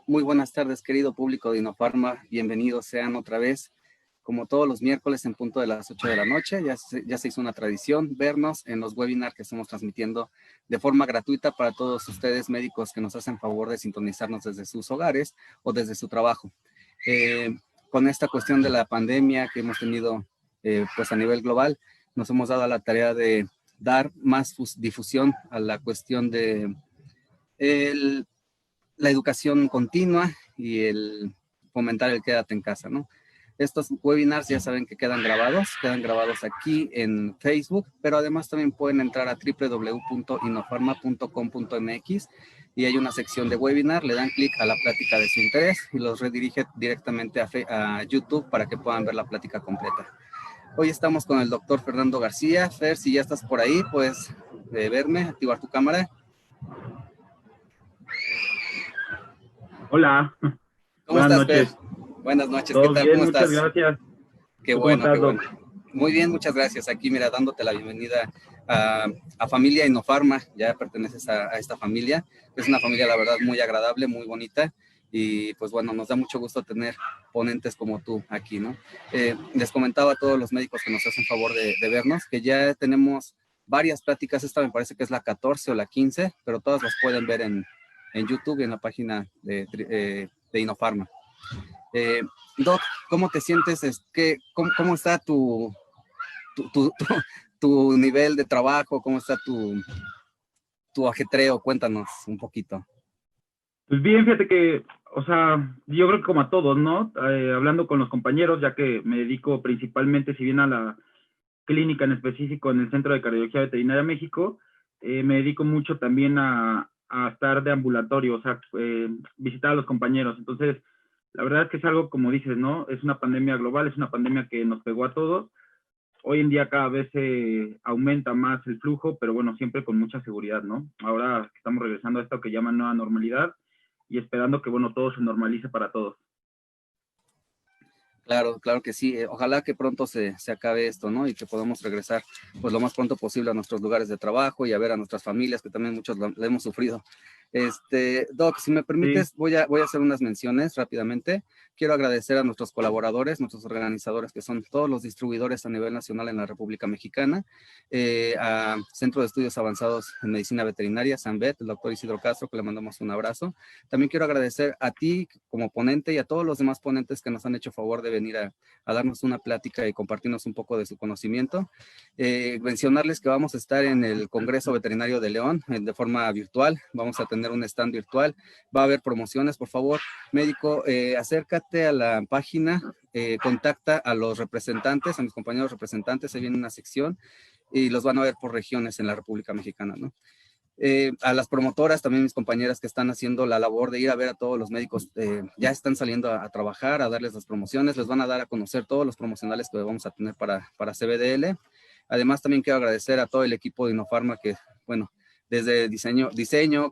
Muy buenas tardes, querido público de Inofarma. Bienvenidos sean otra vez, como todos los miércoles en punto de las 8 de la noche. Ya se hizo una tradición vernos en los webinars que estamos transmitiendo de forma gratuita para todos ustedes médicos que nos hacen favor de sintonizarnos desde sus hogares o desde su trabajo. Con esta cuestión de la pandemia que hemos tenido pues a nivel global, nos hemos dado a la tarea de dar más difusión a la cuestión de la educación continua y el fomentar el quédate en casa, ¿no? Estos webinars ya saben que quedan grabados aquí en Facebook, pero además también pueden entrar a www.inofarma.com.mx y hay una sección de webinar, le dan clic a la plática de su interés y los redirige directamente a YouTube para que puedan ver la plática completa. Hoy estamos con el doctor Fernando García. Fer, si ya estás por ahí, puedes verme, activar tu cámara. Hola. ¿Cómo estás, noches. Fer? Buenas noches, ¿Todo ¿qué tal? Bien, ¿cómo estás? Muchas gracias. Qué bueno, qué bueno. Muy bien, muchas gracias. Aquí, mira, dándote la bienvenida a Familia Inofarma. Ya perteneces a esta familia. Es una familia, la verdad, muy agradable, muy bonita. Y pues bueno, nos da mucho gusto tener ponentes como tú aquí, ¿no? Les comentaba a todos los médicos que nos hacen favor de vernos que ya tenemos varias pláticas. Esta me parece que es la 14 o la 15, pero todas las pueden ver en YouTube y en la página de Inofarma. Doc, ¿cómo te sientes? ¿Cómo está tu nivel de trabajo? ¿Cómo está tu ajetreo? Cuéntanos un poquito. Pues bien, fíjate que, o sea, yo creo que como a todos, ¿no? Hablando con los compañeros, ya que me dedico principalmente, si bien a la clínica en específico en el Centro de Cardiología Veterinaria México, me dedico mucho también a estar de ambulatorio, o sea, visitar a los compañeros. Entonces, la verdad es que es algo, como dices, ¿no? Es una pandemia global, es una pandemia que nos pegó a todos. Hoy en día cada vez aumenta más el flujo, pero bueno, siempre con mucha seguridad, ¿no? Ahora estamos regresando a esto que llaman nueva normalidad y esperando que, bueno, todo se normalice para todos. Claro, claro que sí. Ojalá que pronto se acabe esto, ¿no? Y que podamos regresar, pues, lo más pronto posible a nuestros lugares de trabajo y a ver a nuestras familias, que también muchos lo hemos sufrido. Doc, si me permites, sí. voy a hacer unas menciones rápidamente. Quiero agradecer a nuestros colaboradores, nuestros organizadores, que son todos los distribuidores a nivel nacional en la República Mexicana, a Centro de Estudios Avanzados en Medicina Veterinaria, SANVET, el doctor Isidro Castro, que le mandamos un abrazo. También quiero agradecer a ti como ponente y a todos los demás ponentes que nos han hecho favor de venir a darnos una plática y compartirnos un poco de su conocimiento. Mencionarles que vamos a estar en el Congreso Veterinario de León de forma virtual. Vamos a tener un stand virtual. Va a haber promociones. Por favor, médico, acércate a la página, contacta a los representantes, a mis compañeros representantes. Ahí viene una sección y los van a ver por regiones en la República Mexicana, ¿no? A las promotoras, también mis compañeras que están haciendo la labor de ir a ver a todos los médicos, ya están saliendo a trabajar, a darles las promociones, les van a dar a conocer todos los promocionales que vamos a tener para CBDL. Además, también quiero agradecer a todo el equipo de Inofarma que, bueno, desde diseño,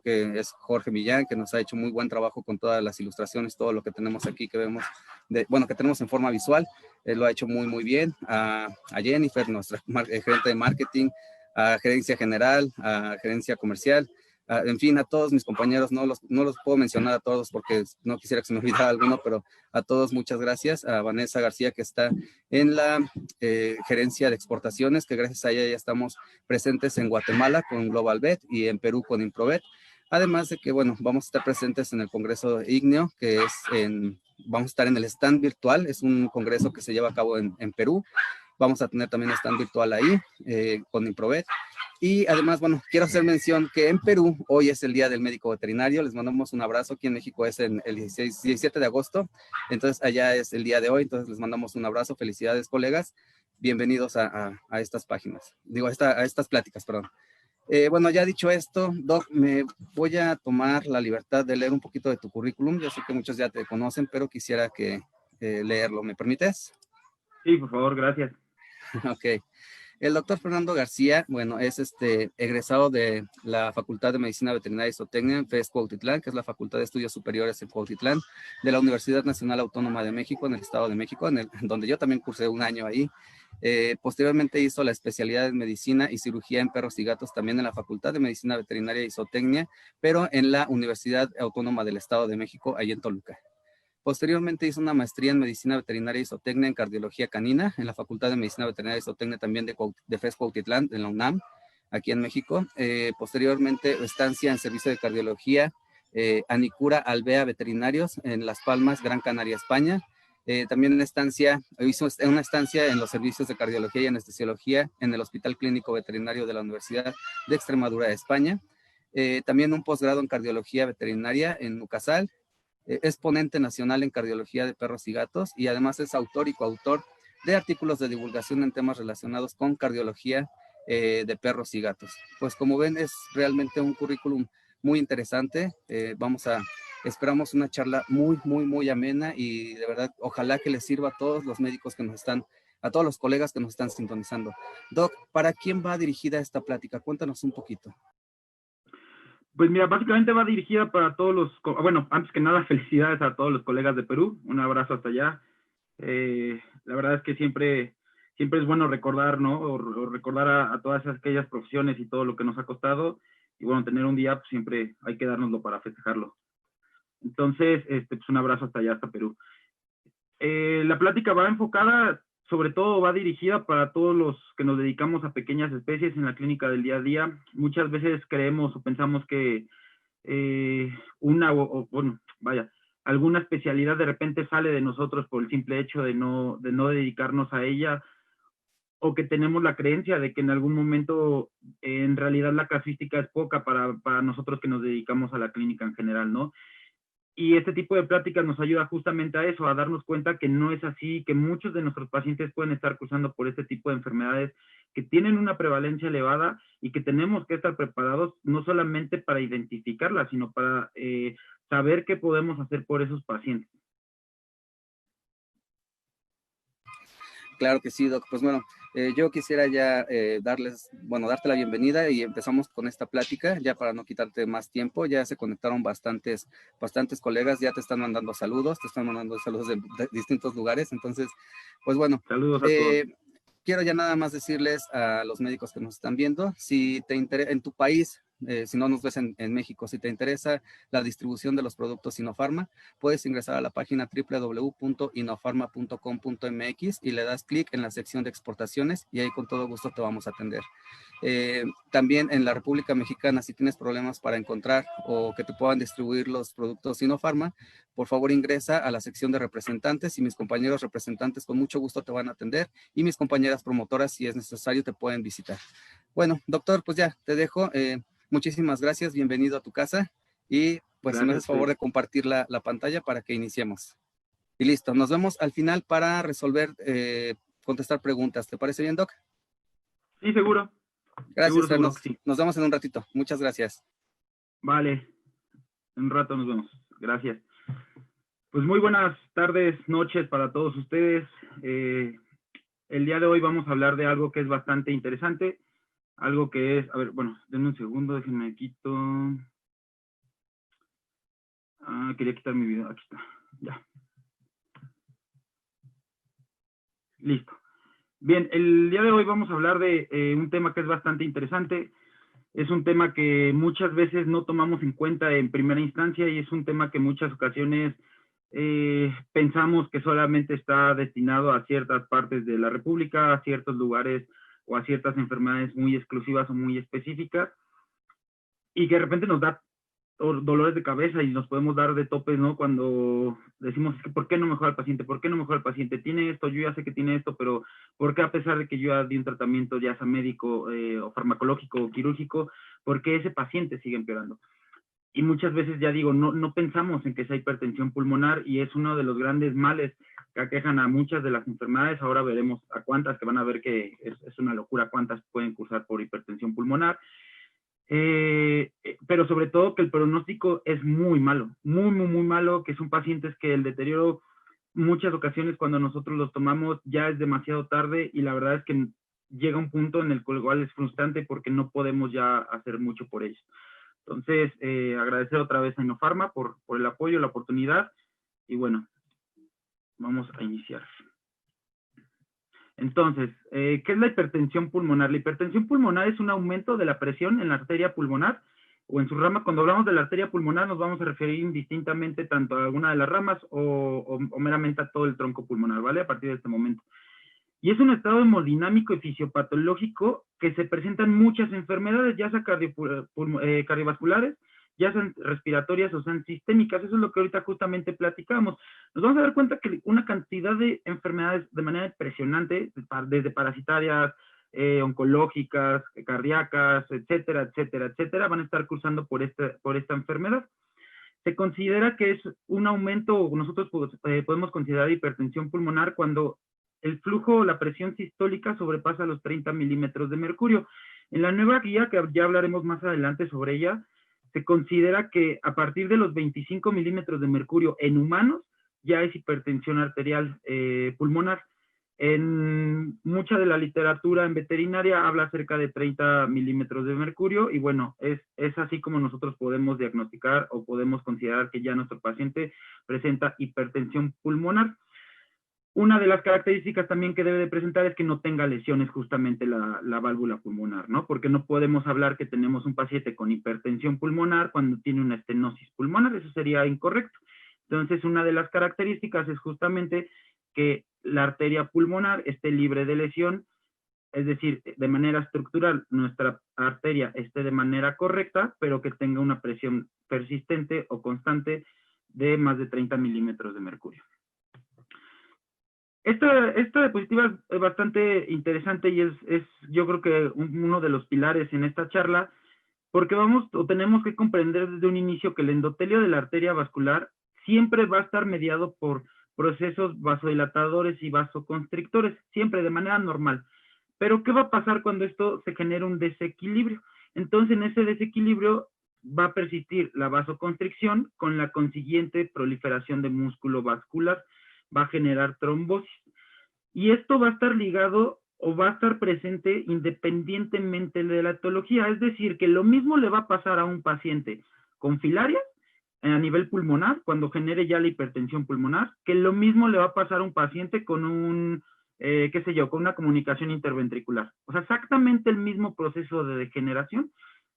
que es Jorge Millán, que nos ha hecho muy buen trabajo con todas las ilustraciones, todo lo que tenemos aquí, que vemos, que tenemos en forma visual, lo ha hecho muy, muy bien. A Jennifer, nuestra gerente de marketing, a gerencia general, a gerencia comercial, en fin, a todos mis compañeros, no los puedo mencionar a todos porque no quisiera que se me olvidara alguno, pero a todos muchas gracias. A Vanessa García, que está en la gerencia de exportaciones, que gracias a ella ya estamos presentes en Guatemala con Global Vet y en Perú con Improvet. Además de que, bueno, vamos a estar presentes en el Congreso IGNEO, que es vamos a estar en el stand virtual, es un congreso que se lleva a cabo en Perú. Vamos a tener también stand virtual ahí con Improvet. Y además, bueno, quiero hacer mención que en Perú hoy es el Día del Médico Veterinario. Les mandamos un abrazo. Aquí en México es el 17 de agosto. Entonces, allá es el día de hoy. Entonces, les mandamos un abrazo. Felicidades, colegas. Bienvenidos a estas páginas. Digo, a estas pláticas, perdón. Bueno, ya dicho esto, Doc, me voy a tomar la libertad de leer un poquito de tu currículum. Yo sé que muchos ya te conocen, pero quisiera que leerlo. ¿Me permites? Sí, por favor, gracias. Ok. El doctor Fernando García, bueno, es egresado de la Facultad de Medicina Veterinaria y Zootecnia en FES Cuautitlán, que es la Facultad de Estudios Superiores en Cuautitlán, de la Universidad Nacional Autónoma de México, en el Estado de México, donde yo también cursé un año ahí. Posteriormente hizo la especialidad en Medicina y Cirugía en Perros y Gatos, también en la Facultad de Medicina Veterinaria y Zootecnia, pero en la Universidad Autónoma del Estado de México, ahí en Toluca. Posteriormente hizo una maestría en Medicina Veterinaria y Zootecnia en Cardiología Canina en la Facultad de Medicina Veterinaria y Zootecnia también de FES Cuautitlán, en la UNAM, aquí en México. Posteriormente, estancia en Servicio de Cardiología Anicura Albea Veterinarios en Las Palmas, Gran Canaria, España. También hizo una estancia en los servicios de cardiología y anestesiología en el Hospital Clínico Veterinario de la Universidad de Extremadura, España. También un posgrado en cardiología veterinaria en Nucasal. Es ponente nacional en cardiología de perros y gatos y además es autor y coautor de artículos de divulgación en temas relacionados con cardiología de perros y gatos. Pues como ven, es realmente un currículum muy interesante. Esperamos una charla muy amena y de verdad, ojalá que les sirva a todos los médicos a todos los colegas que nos están sintonizando. Doc, ¿para quién va dirigida esta plática? Cuéntanos un poquito. Pues mira, básicamente va dirigida para todos bueno, antes que nada, felicidades a todos los colegas de Perú, un abrazo hasta allá. La verdad es que siempre es bueno recordar, ¿no? O recordar a todas aquellas profesiones y todo lo que nos ha costado, y bueno, tener un día, pues siempre hay que dárnoslo para festejarlo. Entonces, pues un abrazo hasta allá, hasta Perú. La plática va enfocada, sobre todo va dirigida para todos los que nos dedicamos a pequeñas especies en la clínica del día a día. Muchas veces creemos o pensamos que alguna especialidad de repente sale de nosotros por el simple hecho de no dedicarnos a ella, o que tenemos la creencia de que en algún momento en realidad la casuística es poca para nosotros que nos dedicamos a la clínica en general, ¿no? Y este tipo de pláticas nos ayuda justamente a eso, a darnos cuenta que no es así, que muchos de nuestros pacientes pueden estar cursando por este tipo de enfermedades que tienen una prevalencia elevada y que tenemos que estar preparados no solamente para identificarlas, sino para saber qué podemos hacer por esos pacientes. Claro que sí, Doc. Pues bueno, yo quisiera ya darte la bienvenida y empezamos con esta plática, ya para no quitarte más tiempo. Ya se conectaron bastantes colegas, ya te están mandando saludos, de distintos lugares. Entonces, pues bueno, saludos a todos. Quiero ya nada más decirles a los médicos que nos están viendo, si te interesa en tu país, si no nos ves en México, si te interesa la distribución de los productos Sinopharma, puedes ingresar a la página www.inofarma.com.mx y le das clic en la sección de exportaciones y ahí con todo gusto te vamos a atender. También en la República Mexicana, si tienes problemas para encontrar o que te puedan distribuir los productos Sinopharma, por favor ingresa a la sección de representantes y mis compañeros representantes con mucho gusto te van a atender y mis compañeras promotoras, si es necesario, te pueden visitar. Bueno, doctor, pues ya te dejo. Muchísimas gracias, bienvenido a tu casa y pues si me haces favor de compartir la pantalla para que iniciemos. Y listo, nos vemos al final para contestar preguntas. ¿Te parece bien, Doc? Sí, seguro. Gracias, seguro, sí. Nos vemos en un ratito. Muchas gracias. Vale, en un rato nos vemos. Gracias. Pues muy buenas tardes, noches para todos ustedes. El día de hoy vamos a hablar de algo que es bastante interesante, algo que es, denme un segundo, déjenme quito. Quería quitar mi video, aquí está, ya. Listo. Bien, el día de hoy vamos a hablar de un tema que es bastante interesante. Es un tema que muchas veces no tomamos en cuenta en primera instancia y es un tema que en muchas ocasiones pensamos que solamente está destinado a ciertas partes de la República, a ciertos lugares o a ciertas enfermedades muy exclusivas o muy específicas, y que de repente nos da dolores de cabeza y nos podemos dar de topes, ¿no? Cuando decimos, ¿por qué no mejora el paciente? ¿Por qué no mejora el paciente? Tiene esto, yo ya sé que tiene esto, pero ¿por qué a pesar de que yo ya di un tratamiento, ya sea médico o farmacológico o quirúrgico, por qué ese paciente sigue empeorando? Y muchas veces, ya digo, no pensamos en que sea hipertensión pulmonar y es uno de los grandes males que aquejan a muchas de las enfermedades. Ahora veremos a cuántas, que van a ver que es una locura cuántas pueden cursar por hipertensión pulmonar. Pero sobre todo que el pronóstico es muy malo, muy malo, que son pacientes que el deterioro muchas ocasiones cuando nosotros los tomamos ya es demasiado tarde y la verdad es que llega un punto en el cual es frustrante porque no podemos ya hacer mucho por ello. Entonces, agradecer otra vez a Innofarma por el apoyo, la oportunidad, y bueno, vamos a iniciar. Entonces, ¿qué es la hipertensión pulmonar? La hipertensión pulmonar es un aumento de la presión en la arteria pulmonar, o en su rama. Cuando hablamos de la arteria pulmonar nos vamos a referir indistintamente tanto a alguna de las ramas o meramente a todo el tronco pulmonar, ¿vale? A partir de este momento. Y es un estado hemodinámico y fisiopatológico que se presentan muchas enfermedades, ya sea cardiovasculares, ya sean respiratorias o sean sistémicas. Eso es lo que ahorita justamente platicamos. Nos vamos a dar cuenta que una cantidad de enfermedades de manera impresionante, desde parasitarias, oncológicas, cardíacas, etcétera, etcétera, etcétera, van a estar cursando por esta enfermedad. Se considera que es un aumento, o nosotros podemos considerar hipertensión pulmonar cuando el flujo o la presión sistólica sobrepasa los 30 milímetros de mercurio. En la nueva guía, que ya hablaremos más adelante sobre ella, se considera que a partir de los 25 milímetros de mercurio en humanos ya es hipertensión arterial pulmonar. En mucha de la literatura en veterinaria habla acerca de 30 milímetros de mercurio y bueno, es así como nosotros podemos diagnosticar o podemos considerar que ya nuestro paciente presenta hipertensión pulmonar. Una de las características también que debe de presentar es que no tenga lesiones justamente la válvula pulmonar, ¿no? Porque no podemos hablar que tenemos un paciente con hipertensión pulmonar cuando tiene una estenosis pulmonar, eso sería incorrecto. Entonces, una de las características es justamente que la arteria pulmonar esté libre de lesión, es decir, de manera estructural, nuestra arteria esté de manera correcta, pero que tenga una presión persistente o constante de más de 30 milímetros de mercurio. Esta diapositiva es bastante interesante y es yo creo que uno de los pilares en esta charla, porque tenemos que comprender desde un inicio que el endotelio de la arteria vascular siempre va a estar mediado por procesos vasodilatadores y vasoconstrictores, siempre de manera normal. Pero, ¿qué va a pasar cuando esto se genera un desequilibrio? Entonces, en ese desequilibrio va a persistir la vasoconstricción con la consiguiente proliferación de músculo vascular, va a generar trombosis. Y esto va a estar ligado o va a estar presente independientemente de la etiología. Es decir, que lo mismo le va a pasar a un paciente con filarias a nivel pulmonar, cuando genere ya la hipertensión pulmonar, que lo mismo le va a pasar a un paciente con con una comunicación interventricular. O sea, exactamente el mismo proceso de degeneración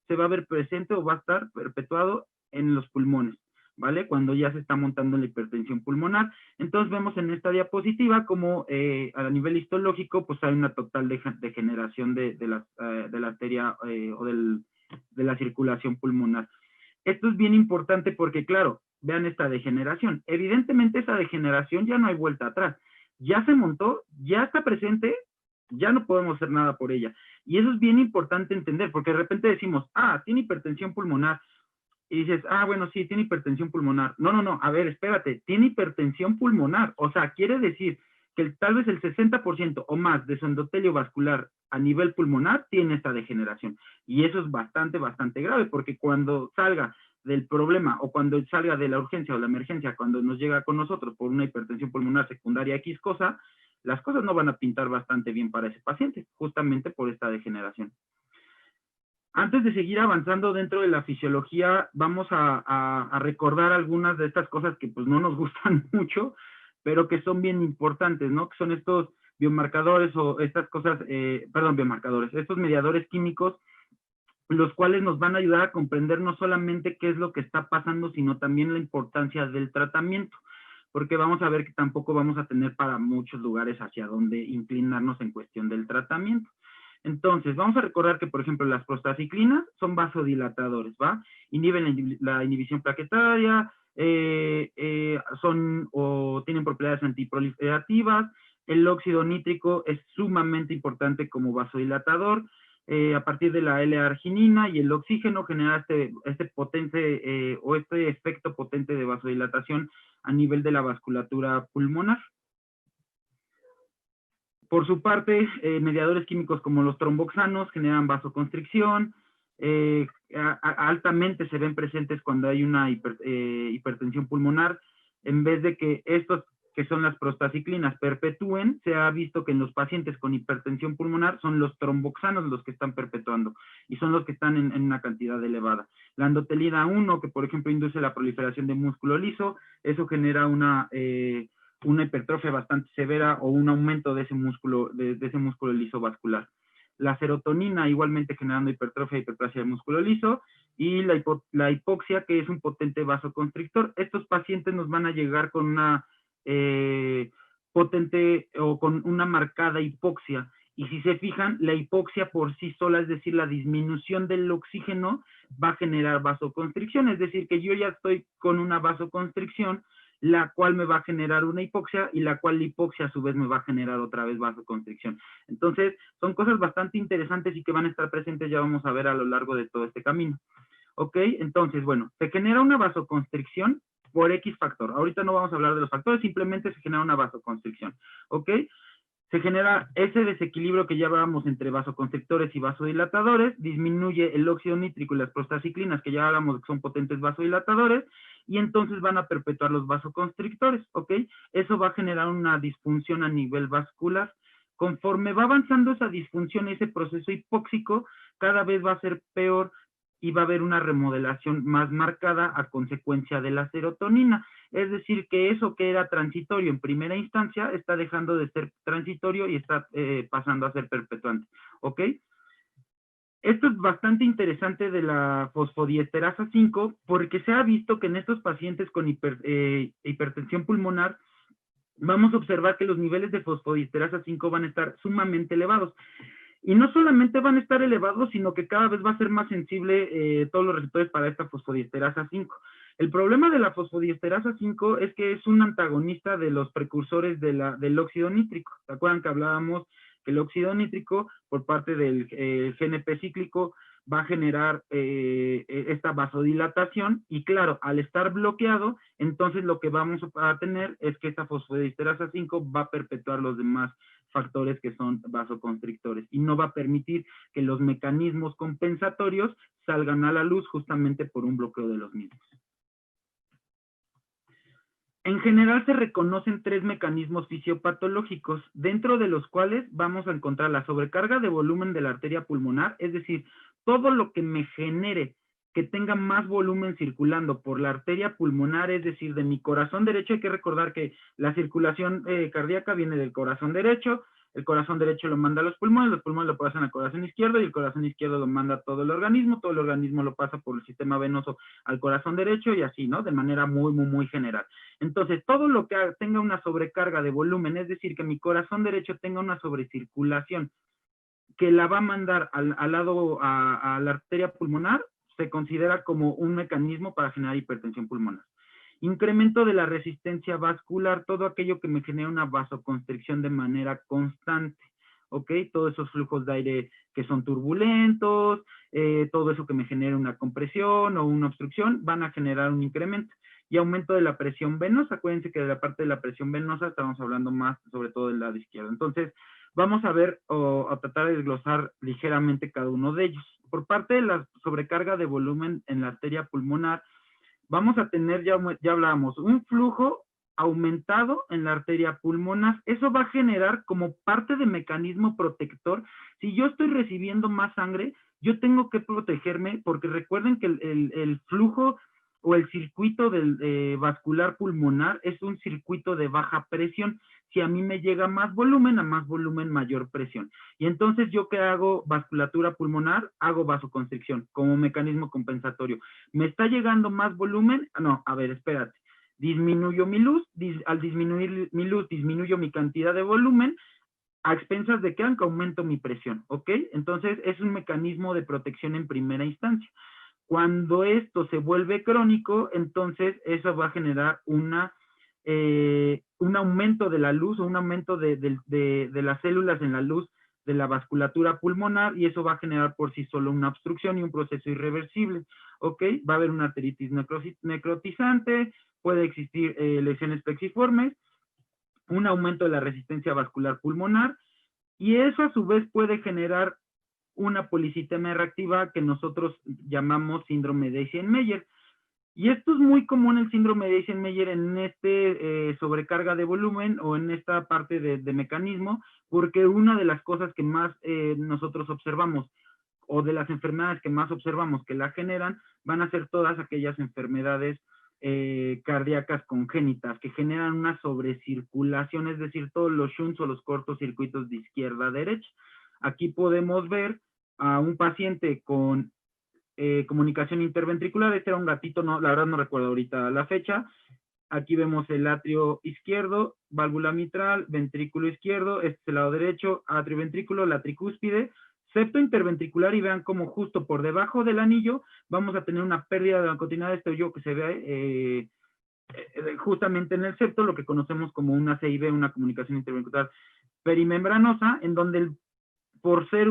se va a ver presente o va a estar perpetuado en los pulmones, ¿vale? Cuando ya se está montando la hipertensión pulmonar. Entonces vemos en esta diapositiva como a nivel histológico, pues hay una total degeneración de la arteria o de la circulación pulmonar. Esto es bien importante porque, claro, vean esta degeneración. Evidentemente esa degeneración ya no hay vuelta atrás. Ya se montó, ya está presente, ya no podemos hacer nada por ella. Y eso es bien importante entender, porque de repente decimos, tiene hipertensión pulmonar, y dices, bueno, sí, tiene hipertensión pulmonar. No, a ver, espérate, tiene hipertensión pulmonar. O sea, quiere decir que tal vez el 60% o más de su endotelio vascular a nivel pulmonar tiene esta degeneración. Y eso es bastante, bastante grave, porque cuando salga del problema o cuando salga de la urgencia o la emergencia, cuando nos llega con nosotros por una hipertensión pulmonar secundaria X cosa, las cosas no van a pintar bastante bien para ese paciente, justamente por esta degeneración. Antes de seguir avanzando dentro de la fisiología, vamos a recordar algunas de estas cosas que pues no nos gustan mucho, pero que son bien importantes, ¿no? Que son estos biomarcadores o estas cosas, biomarcadores, estos mediadores químicos, los cuales nos van a ayudar a comprender no solamente qué es lo que está pasando, sino también la importancia del tratamiento, porque vamos a ver que tampoco vamos a tener para muchos lugares hacia donde inclinarnos en cuestión del tratamiento. Entonces, vamos a recordar que, por ejemplo, las prostaciclinas son vasodilatadores, ¿va? Inhiben la inhibición plaquetaria, tienen propiedades antiproliferativas. El óxido nítrico es sumamente importante como vasodilatador. A partir de la L-arginina y el oxígeno genera este potente o este efecto potente de vasodilatación a nivel de la vasculatura pulmonar. Por su parte, mediadores químicos como los tromboxanos generan vasoconstricción, altamente se ven presentes cuando hay una hipertensión pulmonar, en vez de que estos que son las prostaciclinas, perpetúen, se ha visto que en los pacientes con hipertensión pulmonar son los tromboxanos los que están perpetuando y son los que están en una cantidad elevada. La endotelina 1, que por ejemplo induce la proliferación de músculo liso, eso genera una hipertrofia bastante severa o un aumento de ese músculo, de ese músculo liso vascular. La serotonina igualmente generando hipertrofia y hiperplasia del músculo liso, y la hipoxia, que es un potente vasoconstrictor. Estos pacientes nos van a llegar con una potente o con una marcada hipoxia, y si se fijan, la hipoxia por sí sola, es decir, la disminución del oxígeno, va a generar vasoconstricción, es decir, que yo ya estoy con una vasoconstricción, la cual me va a generar una hipoxia, y la cual la hipoxia a su vez me va a generar otra vez vasoconstricción. Entonces, son cosas bastante interesantes y que van a estar presentes, ya vamos a ver a lo largo de todo este camino. ¿Ok? Entonces, bueno, se genera una vasoconstricción por X factor. Ahorita no vamos a hablar de los factores, simplemente se genera una vasoconstricción. ¿Ok? Se genera ese desequilibrio que ya hablábamos entre vasoconstrictores y vasodilatadores, disminuye el óxido nítrico y las prostaciclinas, que ya hablamos que son potentes vasodilatadores, y entonces van a perpetuar los vasoconstrictores, ¿ok? Eso va a generar una disfunción a nivel vascular. Conforme va avanzando esa disfunción, ese proceso hipóxico, cada vez va a ser peor y va a haber una remodelación más marcada a consecuencia de la serotonina. Es decir, que eso que era transitorio en primera instancia está dejando de ser transitorio y está pasando a ser perpetuante, ¿ok? Esto es bastante interesante de la fosfodiesterasa 5 porque se ha visto que en estos pacientes con hipertensión pulmonar vamos a observar que los niveles de fosfodiesterasa 5 van a estar sumamente elevados. Y no solamente van a estar elevados, sino que cada vez va a ser más sensible todos los receptores para esta fosfodiesterasa 5. El problema de la fosfodiesterasa 5 es que es un antagonista de los precursores del óxido nítrico. ¿Se acuerdan que hablábamos que el óxido nítrico, por parte del GNP cíclico, va a generar esta vasodilatación? Y claro, al estar bloqueado, entonces lo que vamos a tener es que esta fosfodiesterasa 5 va a perpetuar los demás factores que son vasoconstrictores y no va a permitir que los mecanismos compensatorios salgan a la luz justamente por un bloqueo de los mismos. En general se reconocen 3 mecanismos fisiopatológicos, dentro de los cuales vamos a encontrar la sobrecarga de volumen de la arteria pulmonar, es decir, todo lo que me genere que tenga más volumen circulando por la arteria pulmonar, es decir, de mi corazón derecho. Hay que recordar que la circulación cardíaca viene del corazón derecho, el corazón derecho lo manda a los pulmones lo pasan al corazón izquierdo, y el corazón izquierdo lo manda a todo el organismo lo pasa por el sistema venoso al corazón derecho, y así, ¿no? De manera muy general. Entonces, todo lo que tenga una sobrecarga de volumen, es decir, que mi corazón derecho tenga una sobrecirculación que la va a mandar al lado a la arteria pulmonar, se considera como un mecanismo para generar hipertensión pulmonar. Incremento de la resistencia vascular, todo aquello que me genera una vasoconstricción de manera constante, ¿ok? Todos esos flujos de aire que son turbulentos, todo eso que me genera una compresión o una obstrucción, van a generar un incremento. Y aumento de la presión venosa. Acuérdense que de la parte de la presión venosa estamos hablando más sobre todo del lado izquierdo. Entonces, vamos a ver o a tratar de desglosar ligeramente cada uno de ellos. Por parte de la sobrecarga de volumen en la arteria pulmonar, vamos a tener, ya hablábamos, un flujo aumentado en la arteria pulmonar. Eso va a generar como parte de mecanismo protector. Si yo estoy recibiendo más sangre, yo tengo que protegerme, porque recuerden que el flujo o el circuito vascular pulmonar es un circuito de baja presión. Si a mí me llega más volumen, a más volumen, mayor presión. Y entonces, ¿yo qué hago? Vasculatura pulmonar, hago vasoconstricción como mecanismo compensatorio. ¿Me está llegando más volumen? No, a ver, espérate. Disminuyo mi luz, al disminuir mi luz, disminuyo mi cantidad de volumen, a expensas de que aumento mi presión, ¿ok? Entonces, es un mecanismo de protección en primera instancia. Cuando esto se vuelve crónico, entonces eso va a generar un aumento de la luz o un aumento de las células en la luz de la vasculatura pulmonar, y eso va a generar por sí solo una obstrucción y un proceso irreversible, ¿ok? Va a haber una arteritis necrotizante, puede existir lesiones plexiformes, un aumento de la resistencia vascular pulmonar, y eso a su vez puede generar una policitemia reactiva que nosotros llamamos síndrome de Eisenmenger. Y esto es muy común el síndrome de Eisenmenger en sobrecarga de volumen o en esta parte de mecanismo, porque una de las cosas que más nosotros observamos o de las enfermedades que más observamos que la generan van a ser todas aquellas enfermedades cardíacas congénitas que generan una sobrecirculación, es decir, todos los shunts o los cortocircuitos de izquierda a derecha. Aquí podemos ver a un paciente con comunicación interventricular. Este era un gatito, no, la verdad no recuerdo ahorita la fecha. Aquí vemos el atrio izquierdo, válvula mitral, ventrículo izquierdo, este es el lado derecho, atrio ventrículo, la tricúspide, septo interventricular, y vean como justo por debajo del anillo vamos a tener una pérdida de la continuidad de este hoyo que se ve justamente en el septo, lo que conocemos como una CIV, una comunicación interventricular perimembranosa, en donde por ser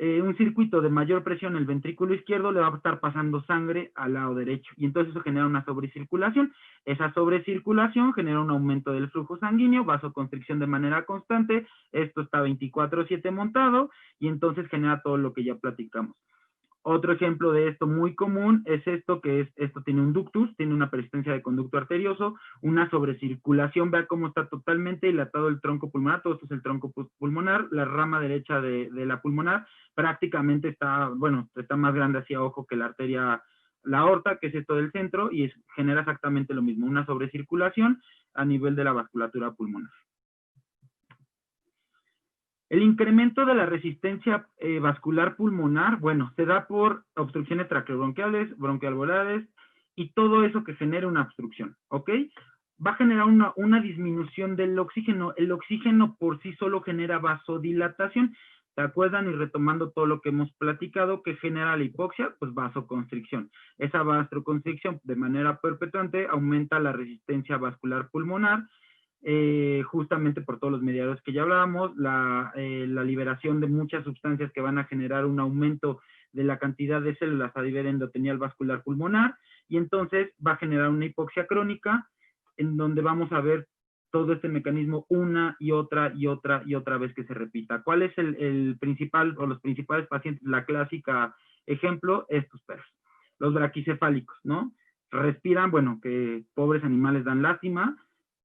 un circuito de mayor presión, el ventrículo izquierdo le va a estar pasando sangre al lado derecho, y entonces eso genera una sobrecirculación. Esa sobrecirculación genera un aumento del flujo sanguíneo, vasoconstricción de manera constante, esto está 24/7 montado, y entonces genera todo lo que ya platicamos. Otro ejemplo de esto muy común es esto, esto tiene un ductus, tiene una persistencia de conducto arterioso, una sobrecirculación, vea cómo está totalmente dilatado el tronco pulmonar, todo esto es el tronco pulmonar, la rama derecha de la pulmonar prácticamente está, bueno, está más grande hacia ojo que la arteria, la aorta, que es esto del centro, y genera exactamente lo mismo, una sobrecirculación a nivel de la vasculatura pulmonar. El incremento de la resistencia vascular pulmonar, bueno, se da por obstrucciones traqueobronquiales, bronquialveolares y todo eso que genera una obstrucción, ¿ok? Va a generar una disminución del oxígeno. El oxígeno por sí solo genera vasodilatación. ¿Se acuerdan? Y retomando todo lo que hemos platicado, que genera la hipoxia, pues vasoconstricción. Esa vasoconstricción de manera perpetuante aumenta la resistencia vascular pulmonar, justamente por todos los mediadores que ya hablábamos, la liberación de muchas sustancias que van a generar un aumento de la cantidad de células a nivel endotelial vascular pulmonar, y entonces va a generar una hipoxia crónica, en donde vamos a ver todo este mecanismo una y otra vez que se repita. ¿Cuál es el principal o los principales pacientes? La clásica ejemplo, estos perros, los braquicefálicos, ¿no? Respiran, bueno, que pobres animales dan lástima,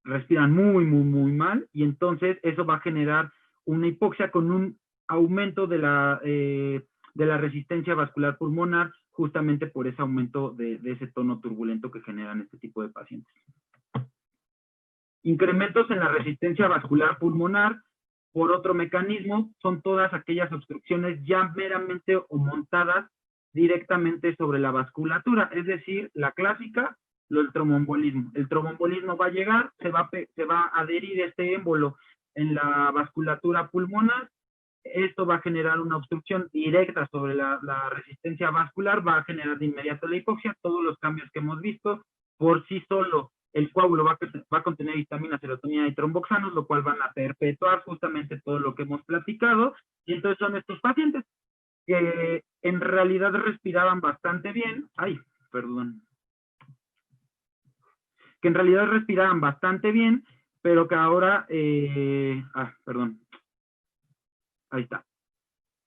respiran muy mal, y entonces eso va a generar una hipoxia con un aumento de la resistencia vascular pulmonar, justamente por ese aumento de ese tono turbulento que generan este tipo de pacientes. Incrementos en la resistencia vascular pulmonar, por otro mecanismo, son todas aquellas obstrucciones ya meramente o montadas directamente sobre la vasculatura, es decir, la clásica, el tromboembolismo. El tromboembolismo va a llegar, se va a adherir este émbolo en la vasculatura pulmonar, esto va a generar una obstrucción directa sobre la resistencia vascular, va a generar de inmediato la hipoxia, todos los cambios que hemos visto, por sí solo el coágulo va a contener histamina, serotonina y tromboxanos, lo cual van a perpetuar justamente todo lo que hemos platicado, y entonces son estos pacientes que en realidad respiraban bastante bien, que en realidad respiraban bastante bien, pero que ahora,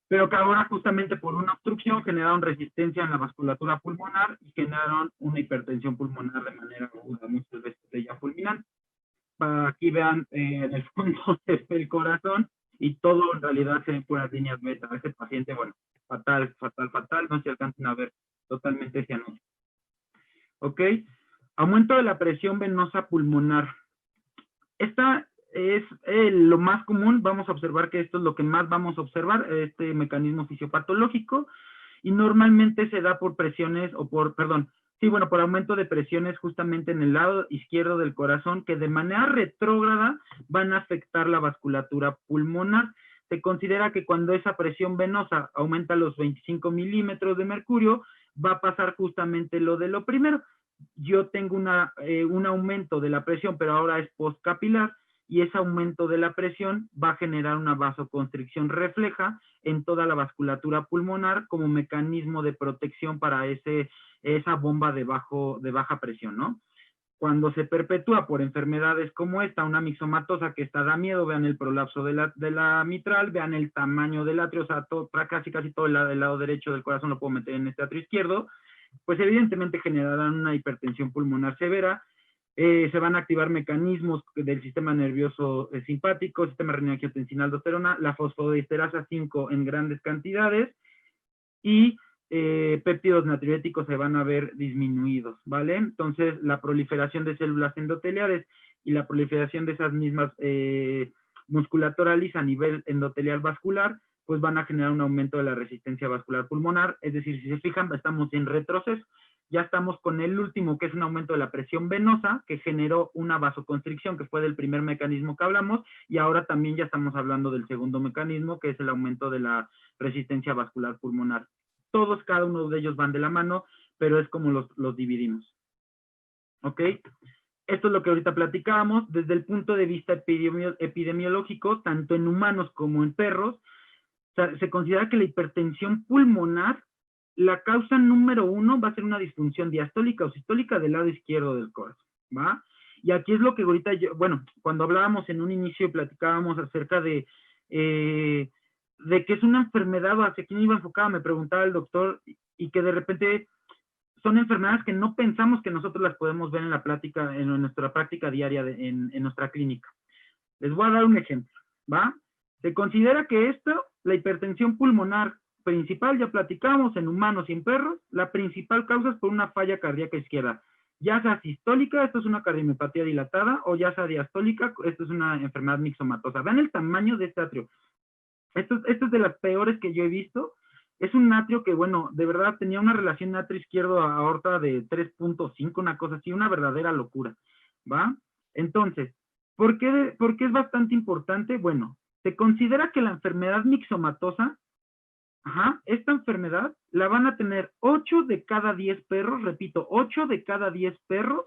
pero que ahora justamente por una obstrucción generaron resistencia en la vasculatura pulmonar y generaron una hipertensión pulmonar de manera aguda, muchas veces ella fulminante. Aquí vean en el fondo el corazón, y todo en realidad se ven puras líneas beta. Este paciente, bueno, fatal, no se alcanzan a ver totalmente cianoso. ¿Ok? Aumento de la presión venosa pulmonar. Esta es lo más común, vamos a observar que esto es lo que más vamos a observar, este mecanismo fisiopatológico, y normalmente se da por presiones, por aumento de presiones justamente en el lado izquierdo del corazón, que de manera retrógrada van a afectar la vasculatura pulmonar. Se considera que cuando esa presión venosa aumenta los 25 milímetros de mercurio, va a pasar justamente lo de lo primero. Yo tengo un aumento de la presión, pero ahora es postcapilar, y ese aumento de la presión va a generar una vasoconstricción refleja en toda la vasculatura pulmonar como mecanismo de protección para esa bomba de baja presión, ¿no? Cuando se perpetúa por enfermedades como esta, una mixomatosa que da miedo, vean el prolapso de la mitral, vean el tamaño del atrio, o sea, casi todo el lado derecho del corazón lo puedo meter en este atrio izquierdo, pues evidentemente generarán una hipertensión pulmonar severa. Se van a activar mecanismos del sistema nervioso simpático, sistema renina-angiotensina-aldosterona, la fosfodiesterasa 5 en grandes cantidades, y péptidos natriuréticos se van a ver disminuidos, ¿vale? Entonces, la proliferación de células endoteliales y la proliferación de esas mismas musculatoralis a nivel endotelial vascular, pues van a generar un aumento de la resistencia vascular pulmonar. Es decir, si se fijan, estamos en retroceso. Ya estamos con el último, que es un aumento de la presión venosa, que generó una vasoconstricción, que fue del primer mecanismo que hablamos, y ahora también ya estamos hablando del segundo mecanismo, que es el aumento de la resistencia vascular pulmonar. Todos, cada uno de ellos van de la mano, pero es como los dividimos. ¿Ok? Esto es lo que ahorita platicábamos. Desde el punto de vista epidemiológico, tanto en humanos como en perros, se considera que la hipertensión pulmonar, la causa número 1 va a ser una disfunción diastólica o sistólica del lado izquierdo del corazón, ¿va? Y aquí es lo que ahorita bueno, cuando hablábamos en un inicio, platicábamos acerca de que es una enfermedad, o hacia quién iba enfocada, me preguntaba el doctor, y que de repente son enfermedades que no pensamos que nosotros las podemos ver en la práctica, en nuestra práctica diaria en nuestra clínica. Les voy a dar un ejemplo, ¿va? Se considera que la hipertensión pulmonar principal, ya platicamos, en humanos y en perros, la principal causa es por una falla cardíaca izquierda, ya sea sistólica, esto es una cardiomiopatía dilatada, o ya sea diastólica, esto es una enfermedad mixomatosa. Vean el tamaño de este atrio. Esto es de las peores que yo he visto. Es un atrio que, bueno, de verdad tenía una relación atrio izquierdo a aorta de 3.5, una cosa así, una verdadera locura, ¿va? Entonces, ¿por qué es bastante importante? Bueno, se considera que la enfermedad mixomatosa, esta enfermedad la van a tener 8 de cada 10 perros, repito, 8 de cada 10 perros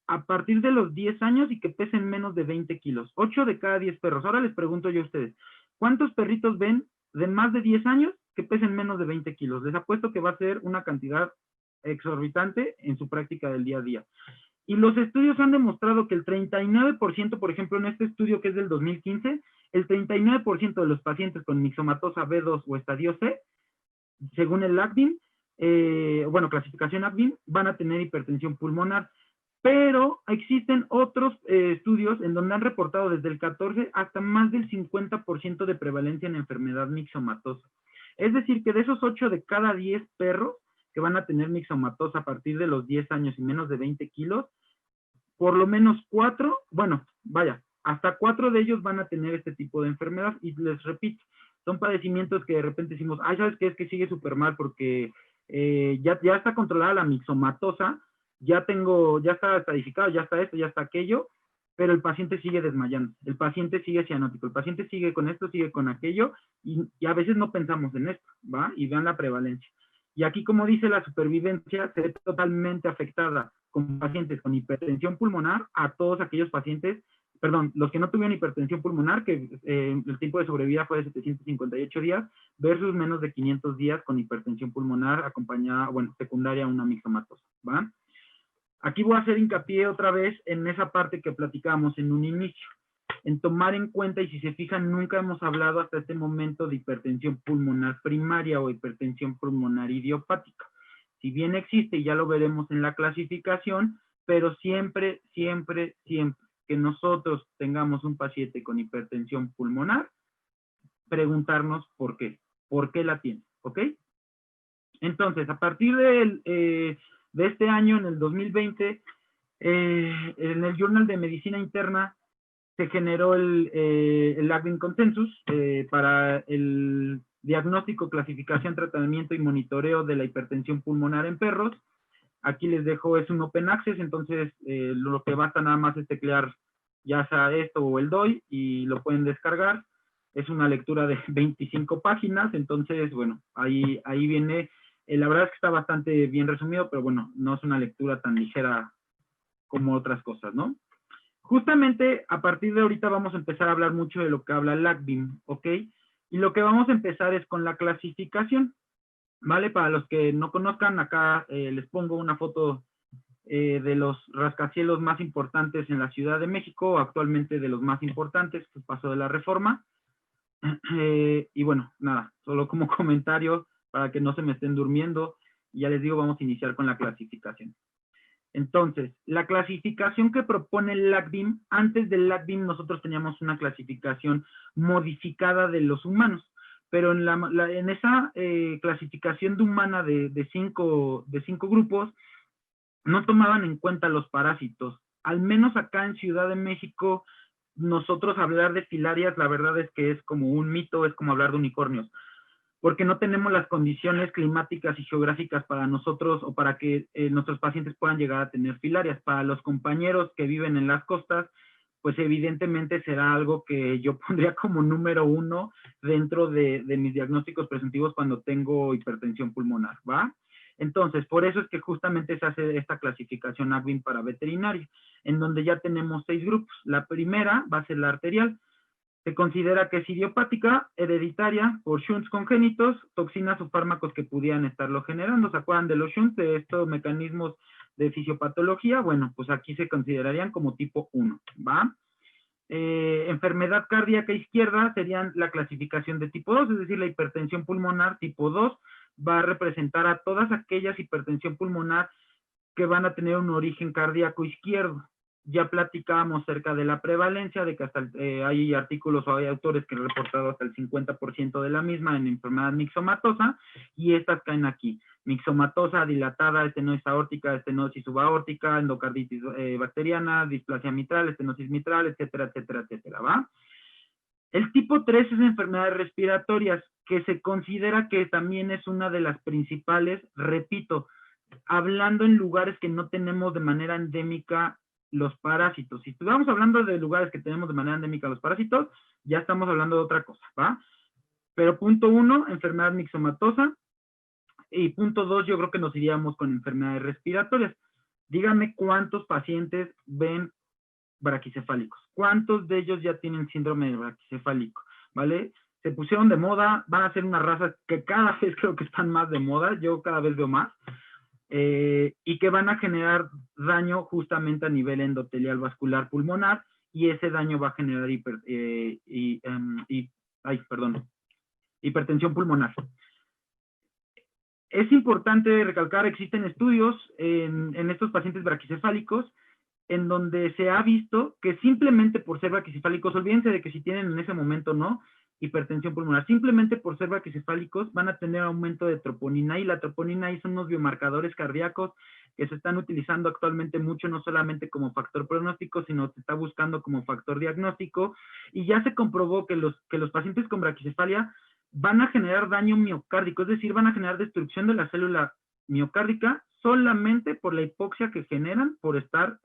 a partir de los 10 años y que pesen menos de 20 kilos. 8 de cada 10 perros. Ahora les pregunto yo a ustedes, ¿cuántos perritos ven de más de 10 años que pesen menos de 20 kilos? Les apuesto que va a ser una cantidad exorbitante en su práctica del día a día. Y los estudios han demostrado que el 39%, por ejemplo, en este estudio que es del 2015, el 39% de los pacientes con mixomatosa B2 o estadio C, según el ACVIM, bueno, clasificación ACVIM, van a tener hipertensión pulmonar. Pero existen otros estudios en donde han reportado desde el 14 hasta más del 50% de prevalencia en enfermedad mixomatosa. Es decir, que de esos 8 de cada 10 perros que van a tener mixomatosa a partir de los 10 años y menos de 20 kilos, por lo menos 4, bueno, vaya, hasta 4 de ellos van a tener este tipo de enfermedad. Y les repito, son padecimientos que de repente decimos, ay, ¿sabes qué? Es que sigue súper mal porque ya está controlada la mixomatosa, ya está estadificado, ya está esto, ya está aquello, pero el paciente sigue desmayando, el paciente sigue cianótico, el paciente sigue con esto, sigue con aquello, y a veces no pensamos en esto, ¿va? Y vean la prevalencia. Y aquí, como dice, la supervivencia se ve totalmente afectada con pacientes con hipertensión pulmonar a todos aquellos pacientes, perdón, los que no tuvieron hipertensión pulmonar, que el tiempo de sobrevida fue de 758 días, versus menos de 500 días con hipertensión pulmonar acompañada, bueno, secundaria a una mixomatosa, ¿va? Aquí voy a hacer hincapié otra vez en esa parte que platicamos en un inicio, en tomar en cuenta, y si se fijan, nunca hemos hablado hasta este momento de hipertensión pulmonar primaria o hipertensión pulmonar idiopática. Si bien existe, y ya lo veremos en la clasificación, pero siempre que nosotros tengamos un paciente con hipertensión pulmonar, preguntarnos por qué la tiene, ¿ok? Entonces, a partir de este año, en el 2020, en el Journal de Medicina Interna se generó el ACVIM Consensus para el diagnóstico, clasificación, tratamiento y monitoreo de la hipertensión pulmonar en perros. Aquí les dejo, es un Open Access, entonces lo que basta nada más es teclear ya sea esto o el DOI y lo pueden descargar. Es una lectura de 25 páginas, entonces, bueno, ahí viene. La verdad es que está bastante bien resumido, pero bueno, no es una lectura tan ligera como otras cosas, ¿no? Justamente a partir de ahorita vamos a empezar a hablar mucho de lo que habla el ACVIM, ¿ok? Y lo que vamos a empezar es con la clasificación, ¿vale? Para los que no conozcan, acá les pongo una foto de los rascacielos más importantes en la Ciudad de México, actualmente de los más importantes, pues Paso de la Reforma. Y bueno, nada, solo como comentario para que no se me estén durmiendo. Y ya les digo, vamos a iniciar con la clasificación. Entonces, la clasificación que propone el LACBIM, antes del LACBIM nosotros teníamos una clasificación modificada de los humanos, pero en esa clasificación de humana de cinco grupos, no tomaban en cuenta los parásitos. Al menos acá en Ciudad de México, nosotros hablar de filarias, la verdad es que es como un mito, es como hablar de unicornios, porque no tenemos las condiciones climáticas y geográficas para nosotros o para que nuestros pacientes puedan llegar a tener filarias. Para los compañeros que viven en las costas, pues evidentemente será algo que yo pondría como número 1 dentro de mis diagnósticos presuntivos cuando tengo hipertensión pulmonar, ¿va? Entonces, por eso es que justamente se hace esta clasificación ACVIM para veterinaria, en donde ya tenemos 6 grupos. La primera va a ser la arterial. Se considera que es idiopática, hereditaria, por shunts congénitos, toxinas o fármacos que pudieran estarlo generando. ¿Se acuerdan de los shunts, de estos mecanismos de fisiopatología? Bueno, pues aquí se considerarían como tipo 1, ¿va? Enfermedad cardíaca izquierda serían la clasificación de tipo 2, es decir, la hipertensión pulmonar tipo 2 va a representar a todas aquellas hipertensión pulmonar que van a tener un origen cardíaco izquierdo. Ya platicábamos acerca de la prevalencia, de que hasta hay artículos o hay autores que han reportado hasta el 50% de la misma en enfermedad mixomatosa, y estas caen aquí. Mixomatosa, dilatada, estenosis aórtica, estenosis subaórtica, endocarditis bacteriana, displasia mitral, estenosis mitral, etcétera, etcétera, etcétera, ¿va? El tipo 3 es enfermedades respiratorias, que se considera que también es una de las principales, repito, hablando en lugares que no tenemos de manera endémica los parásitos. Si estuviéramos hablando de lugares que tenemos de manera endémica los parásitos, ya estamos hablando de otra cosa, ¿va? Pero punto 1, enfermedad mixomatosa, y punto 2, yo creo que nos iríamos con enfermedades respiratorias. Díganme cuántos pacientes ven braquicefálicos. ¿Cuántos de ellos ya tienen síndrome de braquicefálico? ¿Vale? Se pusieron de moda, van a ser una raza que cada vez creo que están más de moda, yo cada vez veo más, y que van a generar daño justamente a nivel endotelial vascular pulmonar, y ese daño va a generar hipertensión pulmonar. Es importante recalcar, existen estudios en estos pacientes braquicefálicos en donde se ha visto que simplemente por ser braquicefálicos, olvídense de que si tienen en ese momento no hipertensión pulmonar, simplemente por ser braquicefálicos van a tener aumento de troponina, y la troponina son unos biomarcadores cardíacos que se están utilizando actualmente mucho, no solamente como factor pronóstico, sino se está buscando como factor diagnóstico, y ya se comprobó que los pacientes con braquicefalia van a generar daño miocárdico, es decir, van a generar destrucción de la célula miocárdica solamente por la hipoxia que generan por estar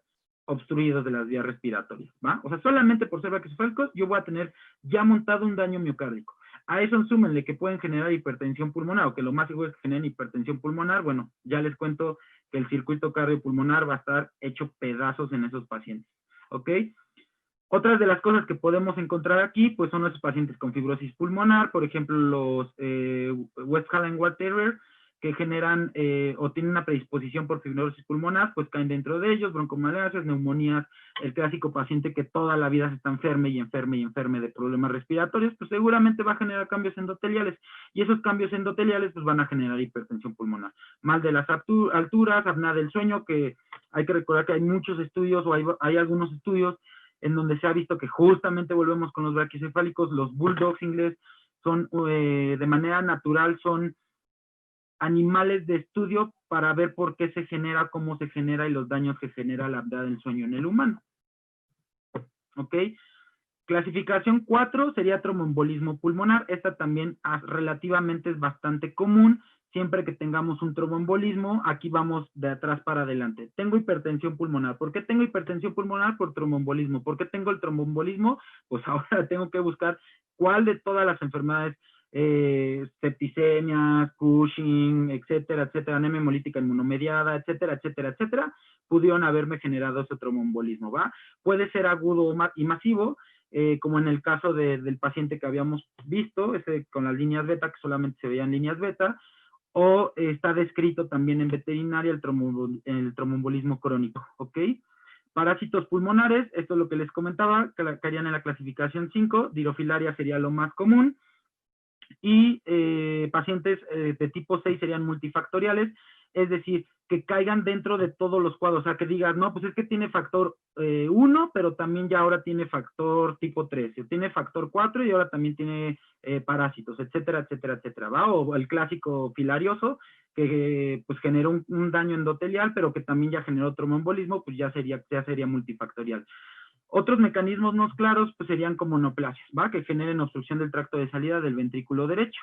obstruidos de las vías respiratorias, ¿va? O sea, solamente por ser braquicefálicos yo voy a tener ya montado un daño miocárdico. A eso súmenle que pueden generar hipertensión pulmonar, o que lo más seguro es que generen hipertensión pulmonar. Bueno, ya les cuento que el circuito cardiopulmonar va a estar hecho pedazos en esos pacientes, ¿ok? Otras de las cosas que podemos encontrar aquí, pues son los pacientes con fibrosis pulmonar, por ejemplo, los West-Hallen-Watt Terrier, que generan o tienen una predisposición por fibrosis pulmonar, pues caen dentro de ellos, broncomalacias, neumonías, el clásico paciente que toda la vida se está enferme y enferme y enferme de problemas respiratorios, pues seguramente va a generar cambios endoteliales, y esos cambios endoteliales pues van a generar hipertensión pulmonar. Mal de las alturas, apnea del sueño, que hay que recordar que hay muchos estudios, o hay algunos estudios en donde se ha visto que justamente volvemos con los braquicefálicos, los bulldogs inglés, son de manera natural, son animales de estudio para ver por qué se genera, cómo se genera y los daños que genera la apnea del sueño en el humano. ¿Ok? Clasificación 4 sería tromboembolismo pulmonar. Esta también relativamente es bastante común. Siempre que tengamos un tromboembolismo, aquí vamos de atrás para adelante. Tengo hipertensión pulmonar. ¿Por qué tengo hipertensión pulmonar? Por tromboembolismo. ¿Por qué tengo el tromboembolismo? Pues ahora tengo que buscar cuál de todas las enfermedades, septicemias, Cushing, etcétera, etcétera, anemia hemolítica inmunomediada, etcétera, etcétera, etcétera, pudieron haberme generado ese tromboembolismo, ¿va? Puede ser agudo y masivo, como en el caso del paciente que habíamos visto, ese con las líneas beta, que solamente se veían líneas beta, o está descrito también en veterinaria el tromboembolismo crónico, ¿ok? Parásitos pulmonares, esto es lo que les comentaba, que caerían en la clasificación 5, dirofilaria sería lo más común, y pacientes de tipo 6 serían multifactoriales. es decir, que caigan dentro de todos los cuadros, o sea, que digas, no, pues es que tiene factor 1, pero también ya ahora tiene factor tipo 3, tiene factor 4 y ahora también tiene parásitos, etcétera, etcétera, etcétera, ¿va? O el clásico filarioso, que pues generó un daño endotelial, pero que también ya generó tromboembolismo, pues ya sería multifactorial. Otros mecanismos no claros pues serían como neoplasias, ¿va? Que generen obstrucción del tracto de salida del ventrículo derecho.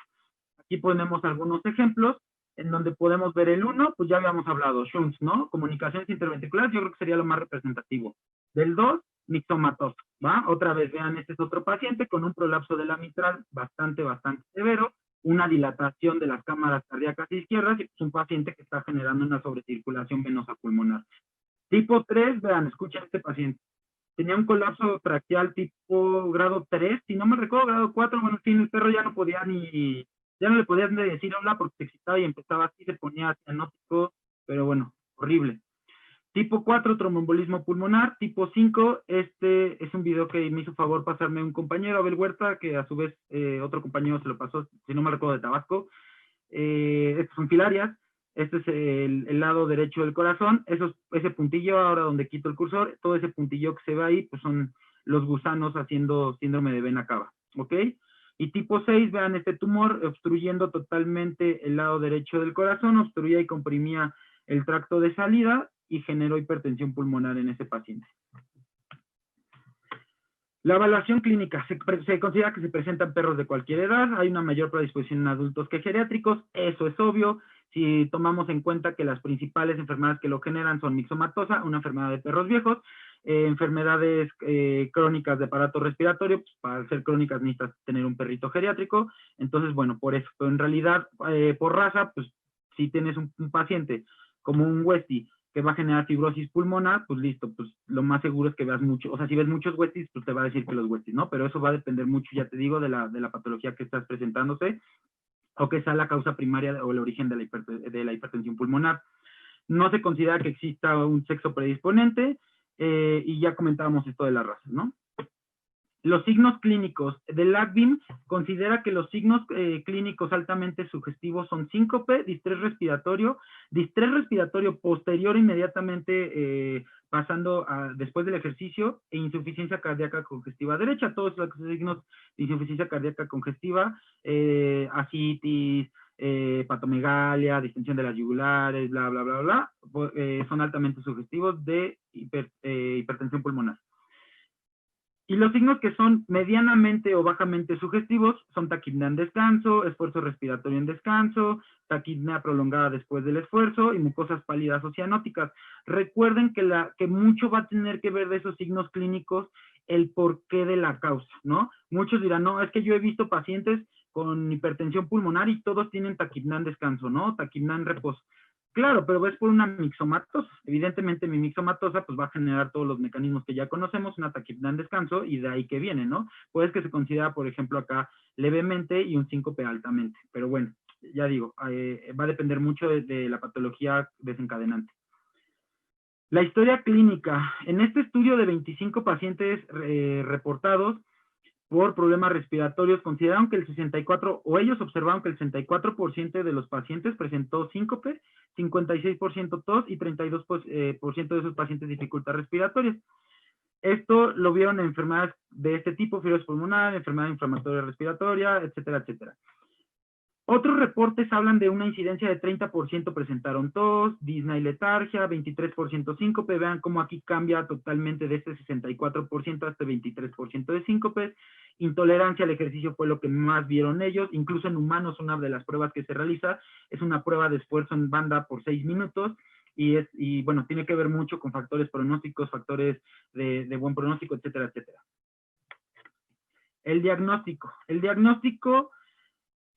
Aquí ponemos algunos ejemplos en donde podemos ver el 1, pues ya habíamos hablado, shunts, ¿no? Comunicaciones interventriculares, yo creo que sería lo más representativo. Del 2, mixomatosa, ¿va? Otra vez, vean, este es otro paciente con un prolapso de la mitral bastante severo, una dilatación de las cámaras cardíacas izquierdas y pues un paciente que está generando una sobrecirculación venosa pulmonar. Tipo 3, vean, escuchen este paciente. Tenía un colapso traqueal tipo grado 3, si no me recuerdo, grado 4, bueno, en fin, el perro ya no podía ya no le podían decir hola porque se excitaba y empezaba así, se ponía cianótico, pero bueno, horrible. Tipo 4, tromboembolismo pulmonar. Tipo 5, este es un video que me hizo favor pasarme un compañero, Abel Huerta, que a su vez otro compañero se lo pasó, si no me recuerdo, de Tabasco. Estas son filarias. Este es el lado derecho del corazón. Ese puntillo, ahora donde quito el cursor, todo ese puntillo que se ve ahí, pues son los gusanos haciendo síndrome de vena cava, ¿ok? Y tipo 6, vean este tumor obstruyendo totalmente el lado derecho del corazón, obstruía y comprimía el tracto de salida y generó hipertensión pulmonar en ese paciente. La evaluación clínica, se considera que se presentan perros de cualquier edad, hay una mayor predisposición en adultos que geriátricos, eso es obvio, si tomamos en cuenta que las principales enfermedades que lo generan son mixomatosa, una enfermedad de perros viejos, enfermedades crónicas de aparato respiratorio, pues para ser crónicas necesitas tener un perrito geriátrico, entonces bueno, por eso, pero en realidad por raza, pues si tienes un paciente como un Westie, que va a generar fibrosis pulmonar, pues listo, pues lo más seguro es que veas mucho, o sea, si ves muchos Westies, pues te va a decir que los Westies, ¿no? Pero eso va a depender mucho, ya te digo, de la patología que estás presentándose, o que sea la causa primaria o el origen de la hipertensión pulmonar. No se considera que exista un sexo predisponente, y ya comentábamos esto de las razas, ¿no? Los signos clínicos del LACVIM considera que los signos clínicos altamente sugestivos son síncope, distrés respiratorio posterior inmediatamente pasando después del ejercicio e insuficiencia cardíaca congestiva derecha. Todos los signos de insuficiencia cardíaca congestiva, ascitis, patomegalia, distensión de las yugulares, bla, bla, bla, bla, son altamente sugestivos de hipertensión pulmonar. Y los signos que son medianamente o bajamente sugestivos son taquipnea en descanso, esfuerzo respiratorio en descanso, taquipnea prolongada después del esfuerzo y mucosas pálidas o cianóticas. Recuerden que mucho va a tener que ver de esos signos clínicos el porqué de la causa, ¿no? Muchos dirán, no, es que yo he visto pacientes con hipertensión pulmonar y todos tienen taquipnea en descanso, ¿no? Taquipnea en reposo. Claro, pero es por una mixomatosa. Evidentemente mi mixomatosa pues va a generar todos los mecanismos que ya conocemos, una taquipnea en descanso, y de ahí que viene, ¿no? Pues que se considera, por ejemplo, acá levemente y un síncope altamente. Pero bueno, ya digo, va a depender mucho de la patología desencadenante. La historia clínica. En este estudio de 25 pacientes reportados por problemas respiratorios, consideraron que el 64, o ellos observaron que el 64% de los pacientes presentó síncope, 56% tos y 32% de esos pacientes dificultades respiratorias. Esto lo vieron en enfermedades de este tipo, fibrosis pulmonar, enfermedad inflamatoria respiratoria, etcétera, etcétera. Otros reportes hablan de una incidencia de 30% presentaron tos, disnea y letargia, 23% síncope. Vean cómo aquí cambia totalmente de este 64% a este 23% de síncope. Intolerancia al ejercicio fue lo que más vieron ellos. Incluso en humanos, una de las pruebas que se realiza es una prueba de esfuerzo en banda por 6 minutos. Y bueno, tiene que ver mucho con factores pronósticos, factores de buen pronóstico, etcétera, etcétera. El diagnóstico. El diagnóstico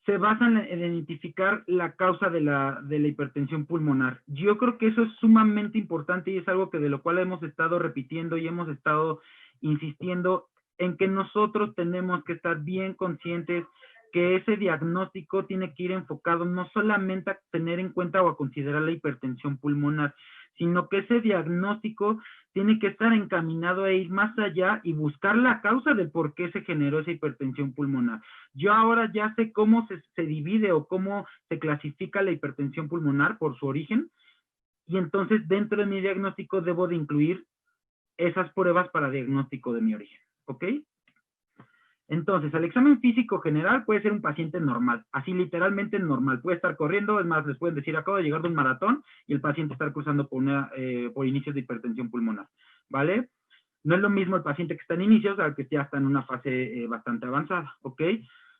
se basa en identificar la causa de la hipertensión pulmonar. Yo creo que eso es sumamente importante y es algo que de lo cual hemos estado repitiendo y hemos estado insistiendo en que nosotros tenemos que estar bien conscientes que ese diagnóstico tiene que ir enfocado no solamente a tener en cuenta o a considerar la hipertensión pulmonar, sino que ese diagnóstico tiene que estar encaminado a ir más allá y buscar la causa del por qué se generó esa hipertensión pulmonar. Yo ahora ya sé cómo se divide o cómo se clasifica la hipertensión pulmonar por su origen, y entonces dentro de mi diagnóstico debo de incluir esas pruebas para diagnóstico de mi origen, ¿ok? Entonces, el examen físico general puede ser un paciente normal, así literalmente normal. Puede estar corriendo, es más, les pueden decir, acabo de llegar de un maratón y el paciente está cruzando por inicios de hipertensión pulmonar, ¿vale? No es lo mismo el paciente que está en inicios al que ya está en una fase bastante avanzada, ¿ok?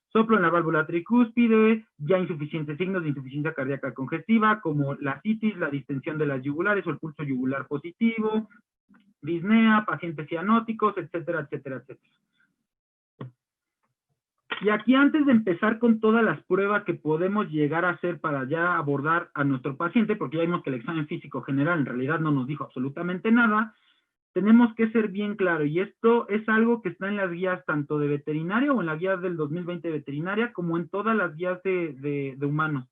Soplo en la válvula tricúspide, ya insuficientes signos de insuficiencia cardíaca congestiva, como la citis, la distensión de las yugulares o el pulso yugular positivo, disnea, pacientes cianóticos, etcétera, etcétera, etcétera. Y aquí, antes de empezar con todas las pruebas que podemos llegar a hacer para ya abordar a nuestro paciente, porque ya vimos que el examen físico general en realidad no nos dijo absolutamente nada, tenemos que ser bien claro, y esto es algo que está en las guías tanto de veterinaria o en la guía del 2020 de veterinaria, como en todas las guías de humanos.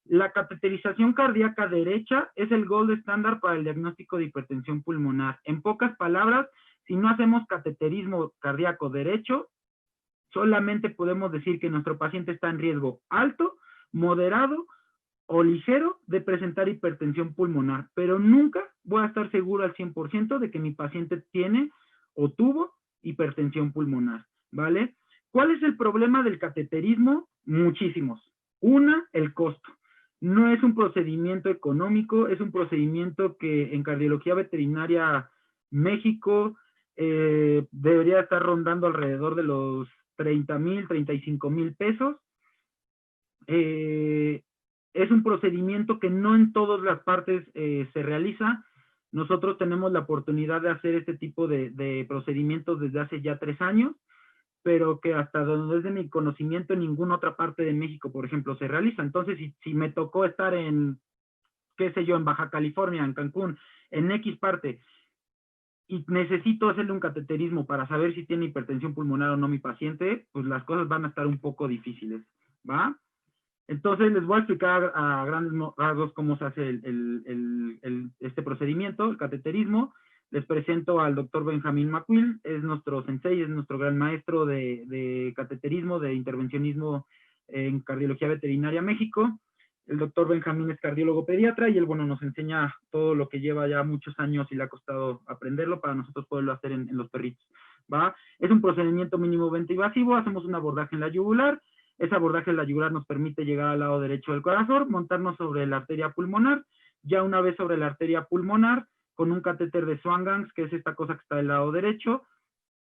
La cateterización cardíaca derecha es el gold estándar para el diagnóstico de hipertensión pulmonar. En pocas palabras, si no hacemos cateterismo cardíaco derecho, solamente podemos decir que nuestro paciente está en riesgo alto, moderado o ligero de presentar hipertensión pulmonar, pero nunca voy a estar seguro al 100% de que mi paciente tiene o tuvo hipertensión pulmonar, ¿vale? ¿Cuál es el problema del cateterismo? Muchísimos. Una, el costo. No es un procedimiento económico, es un procedimiento que en cardiología veterinaria México debería estar rondando alrededor de los 30,000, 35,000 pesos. Es un procedimiento que no en todas las partes se realiza. Nosotros tenemos la oportunidad de hacer este tipo de procedimientos desde hace ya 3 años, pero que hasta donde es de mi conocimiento en ninguna otra parte de México, por ejemplo, se realiza. Entonces, si me tocó estar en, qué sé yo, en Baja California, en Cancún, en X parte, y necesito hacerle un cateterismo para saber si tiene hipertensión pulmonar o no mi paciente, pues las cosas van a estar un poco difíciles, ¿va? Entonces les voy a explicar a grandes rasgos cómo se hace este procedimiento, el cateterismo. Les presento al doctor Benjamín Macuil, es nuestro sensei, es nuestro gran maestro de cateterismo, de intervencionismo en cardiología veterinaria México. El doctor Benjamín es cardiólogo pediatra y él, bueno, nos enseña todo lo que lleva ya muchos años y le ha costado aprenderlo para nosotros poderlo hacer en los perritos, ¿va? Es un procedimiento mínimamente invasivo, hacemos un abordaje en la yugular. Ese abordaje en la yugular nos permite llegar al lado derecho del corazón, montarnos sobre la arteria pulmonar. Ya una vez sobre la arteria pulmonar, con un catéter de Swan-Ganz, que es esta cosa que está del lado derecho,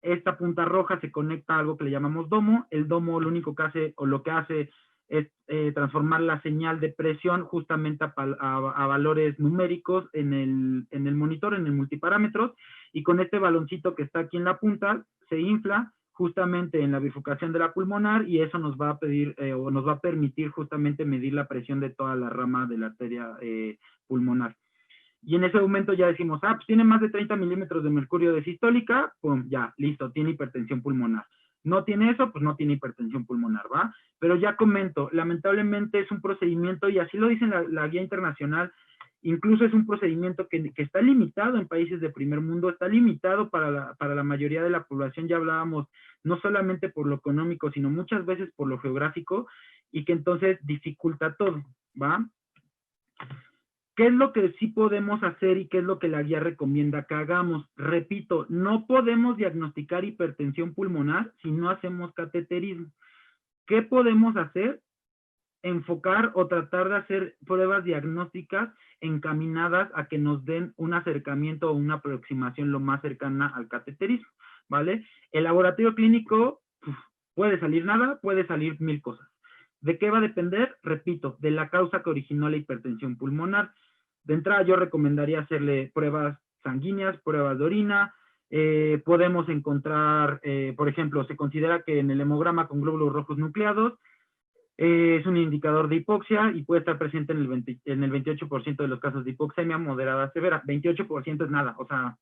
esta punta roja se conecta a algo que le llamamos domo. El domo lo único que hace, o lo que hace, es transformar la señal de presión justamente a valores numéricos en el monitor, en el multiparámetros, y con este baloncito que está aquí en la punta, se infla justamente en la bifurcación de la pulmonar, y eso nos va a pedir o nos va a permitir justamente medir la presión de toda la rama de la arteria pulmonar. Y en ese momento ya decimos, pues tiene más de 30 milímetros de mercurio de sistólica, pum, ya, listo, tiene hipertensión pulmonar. No tiene eso, pues no tiene hipertensión pulmonar, ¿va? Pero ya comento, lamentablemente es un procedimiento, y así lo dice la guía internacional, incluso es un procedimiento que está limitado en países de primer mundo, está limitado para la mayoría de la población, ya hablábamos, no solamente por lo económico, sino muchas veces por lo geográfico, y que entonces dificulta todo, ¿va? ¿Qué es lo que sí podemos hacer y qué es lo que la guía recomienda que hagamos? Repito, no podemos diagnosticar hipertensión pulmonar si no hacemos cateterismo. ¿Qué podemos hacer? Enfocar o tratar de hacer pruebas diagnósticas encaminadas a que nos den un acercamiento o una aproximación lo más cercana al cateterismo, ¿vale? El laboratorio clínico puede salir nada, puede salir 1000 cosas. ¿De qué va a depender? Repito, de la causa que originó la hipertensión pulmonar. De entrada yo recomendaría hacerle pruebas sanguíneas, pruebas de orina. Podemos encontrar, por ejemplo, se considera que en el hemograma con glóbulos rojos nucleados es un indicador de hipoxia y puede estar presente en el 28% de los casos de hipoxemia moderada severa. 28% es nada, o sea,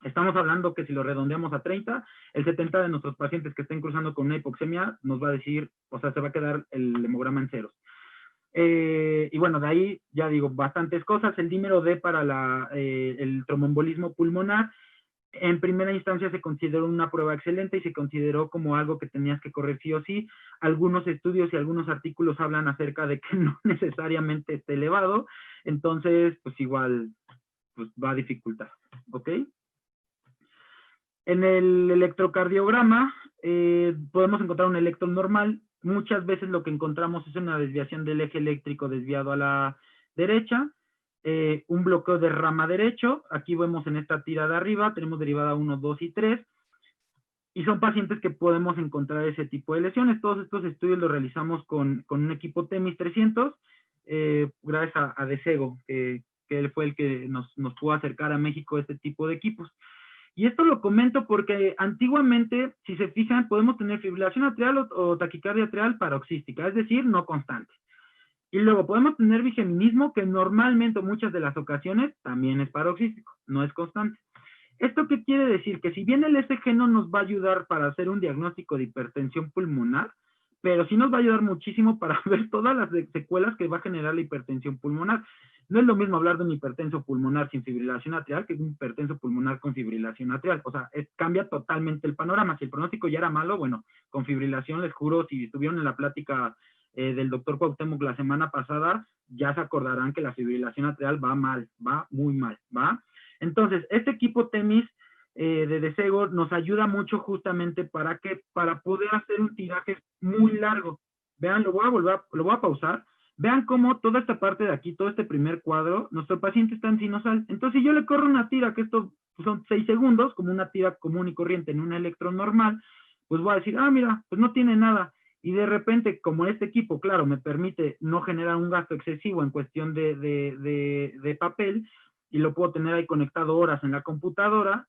estamos hablando que si lo redondeamos a 30, el 70% de nuestros pacientes que estén cruzando con una hipoxemia nos va a decir, o sea, se va a quedar el hemograma en ceros. Y bueno, de ahí ya digo, bastantes cosas. El dímero D para el tromboembolismo pulmonar, en primera instancia se consideró una prueba excelente y se consideró como algo que tenías que correr sí o sí. Algunos estudios y algunos artículos hablan acerca de que no necesariamente esté elevado, entonces pues igual pues va a dificultar, ¿ok? En el electrocardiograma podemos encontrar un electrón normal. Muchas veces lo que encontramos es una desviación del eje eléctrico desviado a la derecha, un bloqueo de rama derecho. Aquí vemos en esta tira de arriba, tenemos derivada 1, 2 y 3. Y son pacientes que podemos encontrar ese tipo de lesiones. Todos estos estudios los realizamos con un equipo TEMIS 300, gracias a Desego, que él fue el que nos pudo acercar a México este tipo de equipos. Y esto lo comento porque antiguamente, si se fijan, podemos tener fibrilación atrial o taquicardia atrial paroxística, es decir, no constante. Y luego podemos tener bigeminismo, que normalmente, muchas de las ocasiones, también es paroxístico, no es constante. ¿Esto qué quiere decir? Que si bien el ECG no nos va a ayudar para hacer un diagnóstico de hipertensión pulmonar, pero sí nos va a ayudar muchísimo para ver todas las secuelas que va a generar la hipertensión pulmonar. No es lo mismo hablar de un hipertenso pulmonar sin fibrilación atrial que de un hipertenso pulmonar con fibrilación atrial. O sea, cambia totalmente el panorama. Si el pronóstico ya era malo, bueno, con fibrilación, les juro, si estuvieron en la plática del doctor Cuauhtémoc la semana pasada, ya se acordarán que la fibrilación atrial va mal, va muy mal, ¿va? Entonces, este equipo TEMIS de Desego nos ayuda mucho justamente para poder hacer un tiraje muy largo. Vean, lo voy a pausar. Vean cómo toda esta parte de aquí, todo este primer cuadro, nuestro paciente está en sinusal. Entonces, si yo le corro una tira, que esto pues, son 6 segundos, como una tira común y corriente en un electrón normal, pues voy a decir, mira, pues no tiene nada. Y de repente, como este equipo, claro, me permite no generar un gasto excesivo en cuestión de papel, y lo puedo tener ahí conectado horas en la computadora,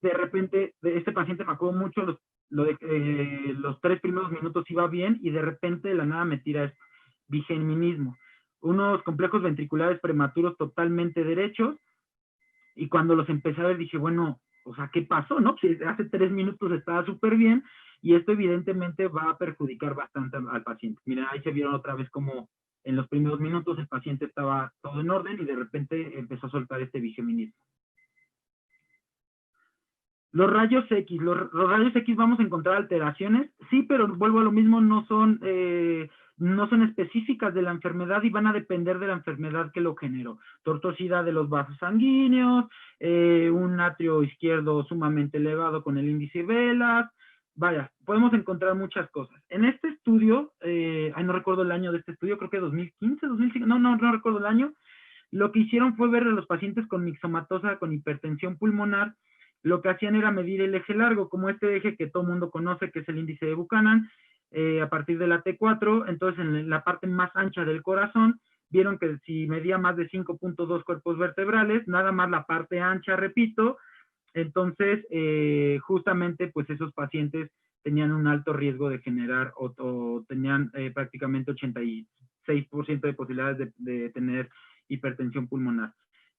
de repente, este paciente me acuerdo mucho, los 3 primeros minutos iba bien, y de repente de la nada me tira esto, bigeminismo, unos complejos ventriculares prematuros totalmente derechos, y cuando los empecé a ver dije, bueno, o sea, ¿qué pasó, no? Pues hace 3 minutos estaba súper bien, y esto evidentemente va a perjudicar bastante al paciente. Miren, ahí se vieron otra vez como en los primeros minutos el paciente estaba todo en orden, y de repente empezó a soltar este bigeminismo. Los rayos X, los rayos X vamos a encontrar alteraciones, sí, pero vuelvo a lo mismo, no son específicas de la enfermedad y van a depender de la enfermedad que lo generó. Tortuosidad de los vasos sanguíneos, un atrio izquierdo sumamente elevado con el índice velas, vaya, podemos encontrar muchas cosas. En este estudio, no recuerdo el año de este estudio, creo que 2015, 2005, no recuerdo el año, lo que hicieron fue ver a los pacientes con mixomatosa, con hipertensión pulmonar. Lo que hacían era medir el eje largo, como este eje que todo el mundo conoce, que es el índice de Buchanan, a partir de la T4. Entonces, en la parte más ancha del corazón, vieron que si medía más de 5.2 cuerpos vertebrales, nada más la parte ancha, repito, entonces, justamente, pues esos pacientes tenían un alto riesgo de generar o tenían prácticamente 86% de posibilidades de tener hipertensión pulmonar.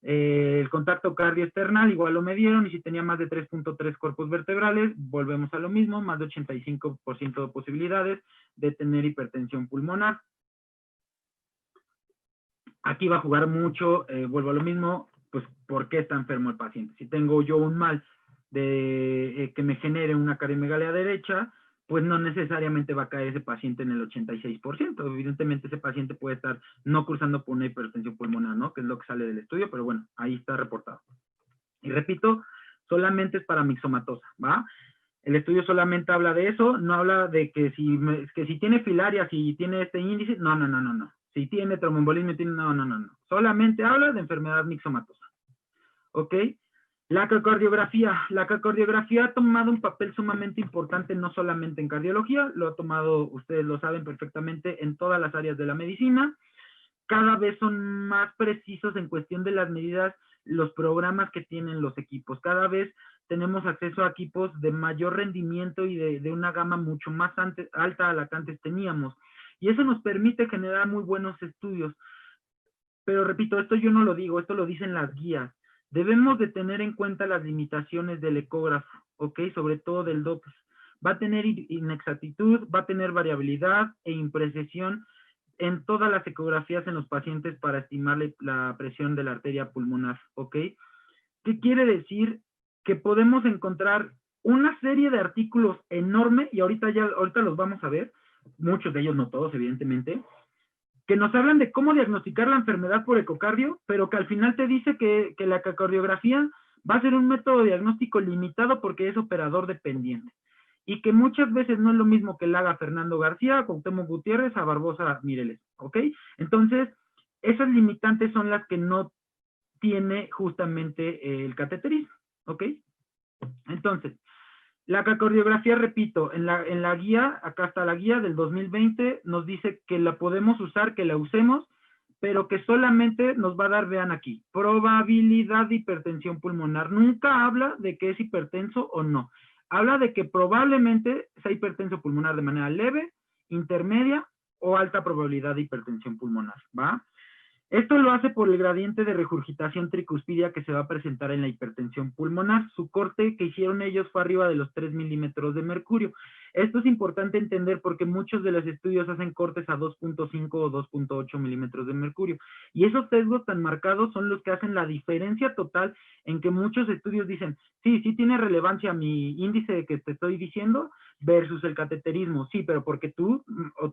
El contacto cardioesternal igual lo medieron, y si tenía más de 3.3 cuerpos vertebrales, volvemos a lo mismo, más de 85% de posibilidades de tener hipertensión pulmonar. Aquí va a jugar mucho, vuelvo a lo mismo, pues ¿por qué está enfermo el paciente? Si tengo yo un mal que me genere una cardiomegalia derecha, pues no necesariamente va a caer ese paciente en el 86%. Evidentemente ese paciente puede estar no cursando por una hipertensión pulmonar, ¿no? Que es lo que sale del estudio, pero bueno, ahí está reportado. Y repito, solamente es para mixomatosa, ¿va? El estudio solamente habla de eso, no habla de que si tiene filaria, si tiene este índice, no. Si tiene tromboembolismo, no. Solamente habla de enfermedad mixomatosa. ¿Ok? La ecocardiografía ha tomado un papel sumamente importante no solamente en cardiología, lo ha tomado, ustedes lo saben perfectamente, en todas las áreas de la medicina. Cada vez son más precisos en cuestión de las medidas, los programas que tienen los equipos. Cada vez tenemos acceso a equipos de mayor rendimiento y de una gama mucho más alta a la que antes teníamos. Y eso nos permite generar muy buenos estudios. Pero repito, esto yo no lo digo, esto lo dicen las guías. Debemos de tener en cuenta las limitaciones del ecógrafo, ¿ok? Sobre todo del Doppler. Va a tener inexactitud, va a tener variabilidad e imprecisión, en todas las ecografías en los pacientes para estimar la presión de la arteria pulmonar, ¿ok? ¿Qué quiere decir? Que podemos encontrar una serie de artículos enorme, y ahorita los vamos a ver, muchos de ellos, no todos, evidentemente, que nos hablan de cómo diagnosticar la enfermedad por ecocardio, pero que al final te dice que la ecocardiografía va a ser un método diagnóstico limitado porque es operador dependiente. Y que muchas veces no es lo mismo que la haga Fernando García, Cuauhtémoc Gutiérrez, a Barbosa Mireles, ¿ok? Entonces, esas limitantes son las que no tiene justamente el cateterismo, ¿ok? Entonces, la ecocardiografía, repito, en la guía, acá está la guía del 2020, nos dice que la podemos usar, que la usemos, pero que solamente nos va a dar, vean aquí, probabilidad de hipertensión pulmonar. Nunca habla de que es hipertenso o no. Habla de que probablemente sea hipertenso pulmonar de manera leve, intermedia o alta probabilidad de hipertensión pulmonar, ¿va? Esto lo hace por el gradiente de regurgitación tricuspidia que se va a presentar en la hipertensión pulmonar. Su corte que hicieron ellos fue arriba de los 3 milímetros de mercurio. Esto es importante entender porque muchos de los estudios hacen cortes a 2.5 o 2.8 milímetros de mercurio. Y esos sesgos tan marcados son los que hacen la diferencia total en que muchos estudios dicen, sí tiene relevancia mi índice que te estoy diciendo versus el cateterismo. Sí, pero porque tú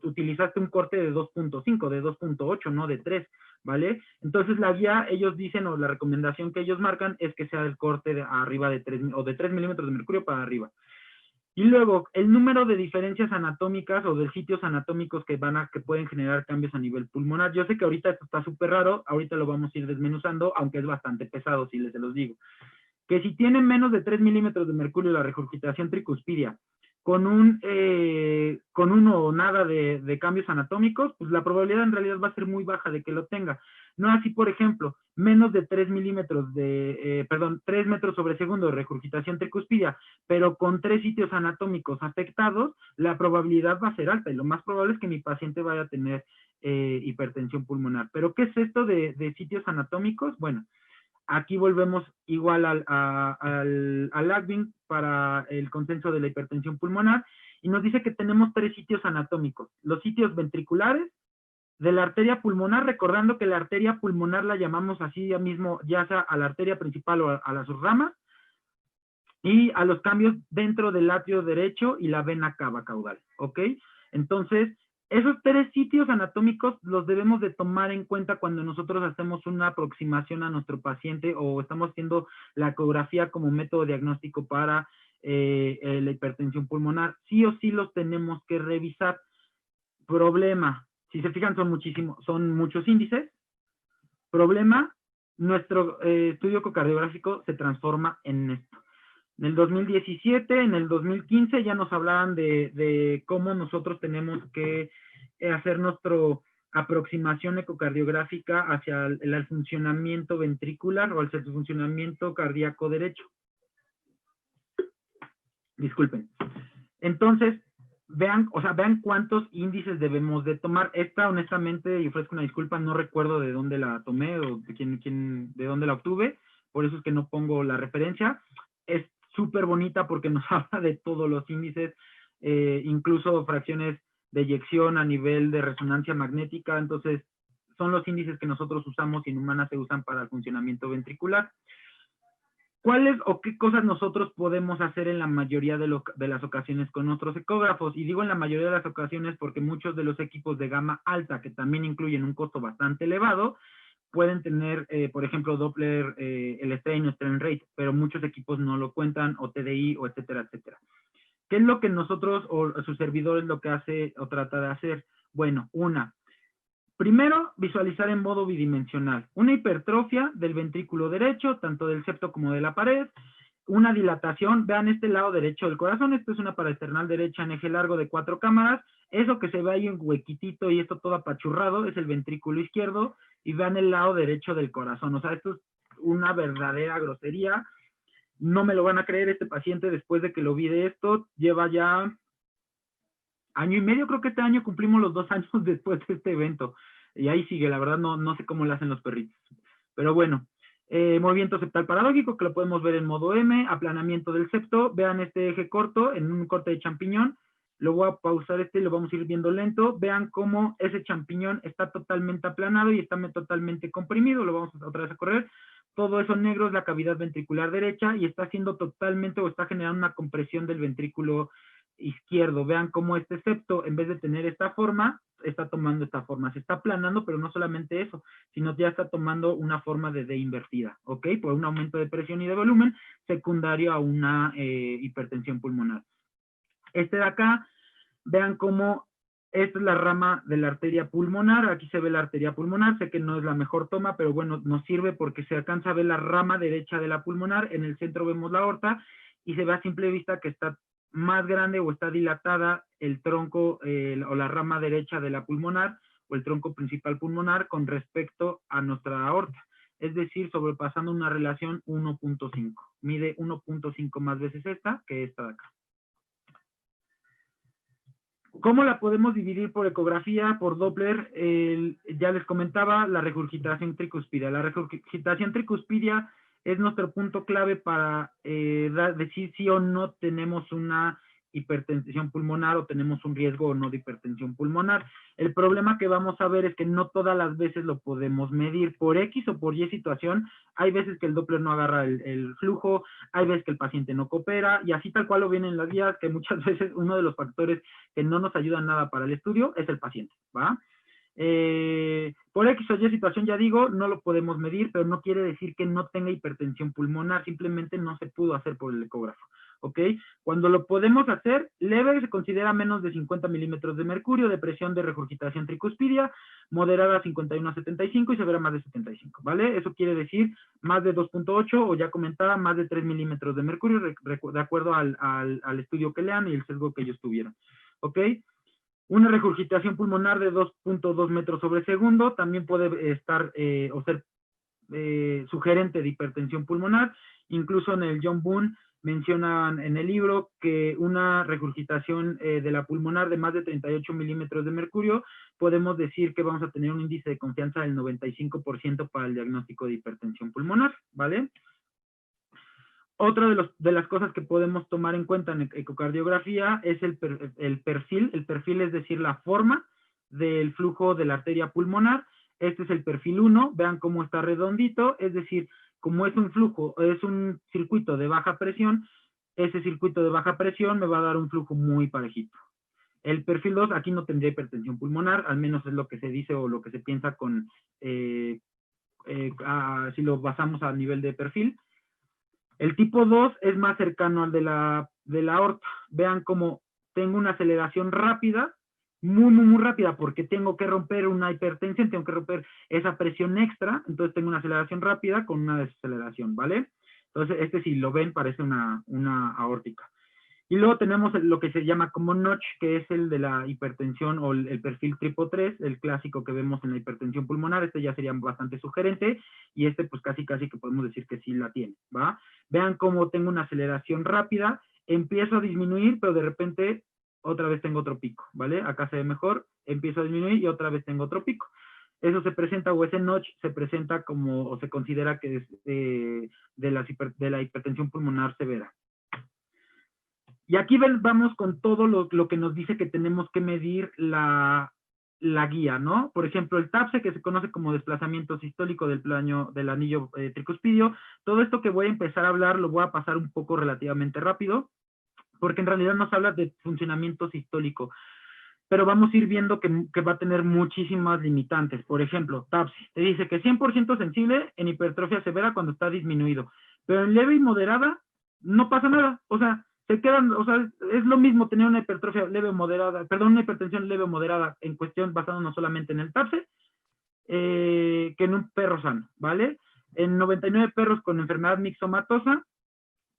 utilizaste un corte de 2.5, de 2.8, no de 3. ¿Vale? Entonces la guía, ellos dicen, o la recomendación que ellos marcan es que sea el corte de arriba de 3, o de 3 milímetros de mercurio para arriba. Y luego, el número de diferencias anatómicas o de sitios anatómicos que pueden generar cambios a nivel pulmonar. Yo sé que ahorita esto está súper raro, ahorita lo vamos a ir desmenuzando, aunque es bastante pesado, si les los digo. Que si tienen menos de 3 milímetros de mercurio la regurgitación tricuspidia, con uno o nada de cambios anatómicos, pues la probabilidad en realidad va a ser muy baja de que lo tenga. No así, por ejemplo, menos de 3 milímetros 3 metros sobre segundo de regurgitación tricuspidia, pero con 3 sitios anatómicos afectados, la probabilidad va a ser alta y lo más probable es que mi paciente vaya a tener hipertensión pulmonar. ¿Pero qué es esto de sitios anatómicos? Bueno, aquí volvemos igual al LACVIN para el consenso de la hipertensión pulmonar y nos dice que tenemos 3 sitios anatómicos. Los sitios ventriculares de la arteria pulmonar, recordando que la arteria pulmonar la llamamos así ya mismo, ya sea a la arteria principal o a las subramas, y a los cambios dentro del atrio derecho y la vena cava caudal, ¿ok? Entonces, esos 3 sitios anatómicos los debemos de tomar en cuenta cuando nosotros hacemos una aproximación a nuestro paciente o estamos haciendo la ecografía como método diagnóstico para la hipertensión pulmonar. Sí o sí los tenemos que revisar. Problema, si se fijan son muchos índices. Problema, nuestro estudio ecocardiográfico se transforma en esto. En el 2017, en el 2015 ya nos hablaban de cómo nosotros tenemos que hacer nuestra aproximación ecocardiográfica hacia el funcionamiento ventricular o hacia el funcionamiento cardíaco derecho. Disculpen. Entonces, vean cuántos índices debemos de tomar. Esta, honestamente, y ofrezco una disculpa, no recuerdo de dónde la tomé o de dónde la obtuve, por eso es que no pongo la referencia. Es súper bonita porque nos habla de todos los índices, incluso fracciones de eyección a nivel de resonancia magnética. Entonces, son los índices que nosotros usamos y en humanas se usan para el funcionamiento ventricular. ¿Cuáles o qué cosas nosotros podemos hacer en la mayoría de las ocasiones con nuestros ecógrafos? Y digo en la mayoría de las ocasiones porque muchos de los equipos de gama alta, que también incluyen un costo bastante elevado, pueden tener, por ejemplo, Doppler, el strain o strain rate, pero muchos equipos no lo cuentan, o TDI, o etcétera, etcétera. ¿Qué es lo que nosotros, o su servidor es lo que hace o trata de hacer? Bueno, primero, visualizar en modo bidimensional. Una hipertrofia del ventrículo derecho, tanto del septo como de la pared. Una dilatación, vean este lado derecho del corazón, esto es una paraesternal derecha en eje largo de 4 cámaras. Eso que se ve ahí en huequitito y esto todo apachurrado es el ventrículo izquierdo. Y vean el lado derecho del corazón. O sea, esto es una verdadera grosería. No me lo van a creer, este paciente después de que lo vi de esto, lleva ya año y medio, creo que este año cumplimos los 2 años después de este evento. Y ahí sigue, la verdad no sé cómo lo hacen los perritos. Pero bueno, movimiento septal paradójico, que lo podemos ver en modo M, aplanamiento del septo, vean este eje corto, en un corte de champiñón, Lo voy a pausar y lo vamos a ir viendo lento. Vean cómo ese champiñón está totalmente aplanado y está totalmente comprimido. Lo vamos otra vez a correr. Todo eso negro es la cavidad ventricular derecha y está haciendo totalmente o está generando una compresión del ventrículo izquierdo. Vean cómo este septo, en vez de tener esta forma, está tomando esta forma. Se está aplanando, pero no solamente eso, sino ya está tomando una forma de D invertida, ¿ok? Por un aumento de presión y de volumen secundario a una hipertensión pulmonar. Este de acá, vean cómo esta es la rama de la arteria pulmonar. Aquí se ve la arteria pulmonar. Sé que no es la mejor toma, pero bueno, nos sirve porque se alcanza a ver la rama derecha de la pulmonar. En el centro vemos la aorta y se ve a simple vista que está más grande o está dilatada el tronco o la rama derecha de la pulmonar o el tronco principal pulmonar con respecto a nuestra aorta. Es decir, sobrepasando una relación 1.5. Mide 1.5 más veces esta que esta de acá. ¿Cómo la podemos dividir por ecografía, por Doppler? Ya les comentaba la regurgitación tricuspidia. La regurgitación tricuspidia es nuestro punto clave para decir si o no tenemos una hipertensión pulmonar o tenemos un riesgo o no de hipertensión pulmonar. El problema que vamos a ver es que no todas las veces lo podemos medir por X o por Y situación. Hay veces que el Doppler no agarra el flujo, hay veces que el paciente no coopera y así tal cual lo vienen las guías, que muchas veces uno de los factores que no nos ayudan nada para el estudio es el paciente, ¿va? Por X o Y situación, ya digo, no lo podemos medir, pero no quiere decir que no tenga hipertensión pulmonar, simplemente no se pudo hacer por el ecógrafo, ¿ok? Cuando lo podemos hacer, leve se considera menos de 50 milímetros de mercurio, de presión de regurgitación tricuspidia, moderada 51 a 75 y severa más de 75, ¿vale? Eso quiere decir más de 2.8 o ya comentaba, más de 3 milímetros de mercurio, de acuerdo al estudio que lean y el sesgo que ellos tuvieron, ¿ok? Una regurgitación pulmonar de 2.2 metros sobre segundo también puede estar o ser sugerente de hipertensión pulmonar. Incluso en el John Boone mencionan en el libro que una regurgitación de la pulmonar de más de 38 milímetros de mercurio, podemos decir que vamos a tener un índice de confianza del 95% para el diagnóstico de hipertensión pulmonar, ¿vale? Otra de las cosas que podemos tomar en cuenta en ecocardiografía es el perfil. El perfil es decir, la forma del flujo de la arteria pulmonar. Este es el perfil 1. Vean cómo está redondito. Es decir, como es un flujo, es un circuito de baja presión, ese circuito de baja presión me va a dar un flujo muy parejito. El perfil 2, aquí no tendría hipertensión pulmonar, al menos es lo que se dice o lo que se piensa con, si lo basamos a nivel de perfil. El tipo 2 es más cercano al de la aorta. Vean cómo tengo una aceleración rápida, muy rápida, porque tengo que romper una hipertensión, tengo que romper esa presión extra, entonces tengo una aceleración rápida con una desaceleración, ¿vale? Entonces, si lo ven, parece una aórtica. Y luego tenemos lo que se llama como notch, que es el de la hipertensión o el perfil tipo 3, el clásico que vemos en la hipertensión pulmonar. Este ya sería bastante sugerente y este pues casi que podemos decir que sí la tiene, ¿va? Vean cómo tengo una aceleración rápida, empiezo a disminuir, pero de repente otra vez tengo otro pico, ¿vale? Acá se ve mejor, empiezo a disminuir y otra vez tengo otro pico. Eso se presenta, o ese notch se presenta como, o se considera que es de la hipertensión pulmonar severa. Y aquí vamos con todo lo que nos dice que tenemos que medir la guía, ¿no? Por ejemplo, el TAPSE, que se conoce como desplazamiento sistólico del anillo tricuspidio. Todo esto que voy a empezar a hablar lo voy a pasar un poco relativamente rápido, porque en realidad nos habla de funcionamiento sistólico. Pero vamos a ir viendo que va a tener muchísimas limitantes. Por ejemplo, TAPSE, te dice que 100% sensible en hipertrofia severa cuando está disminuido, pero en leve y moderada no pasa nada, o sea, se quedan, o sea, es lo mismo tener una hipertrofia leve o moderada, perdón, una hipertensión leve o moderada en cuestión basándonos solamente en el TAPSE, que en un perro sano, ¿vale? En 99 perros con enfermedad mixomatosa,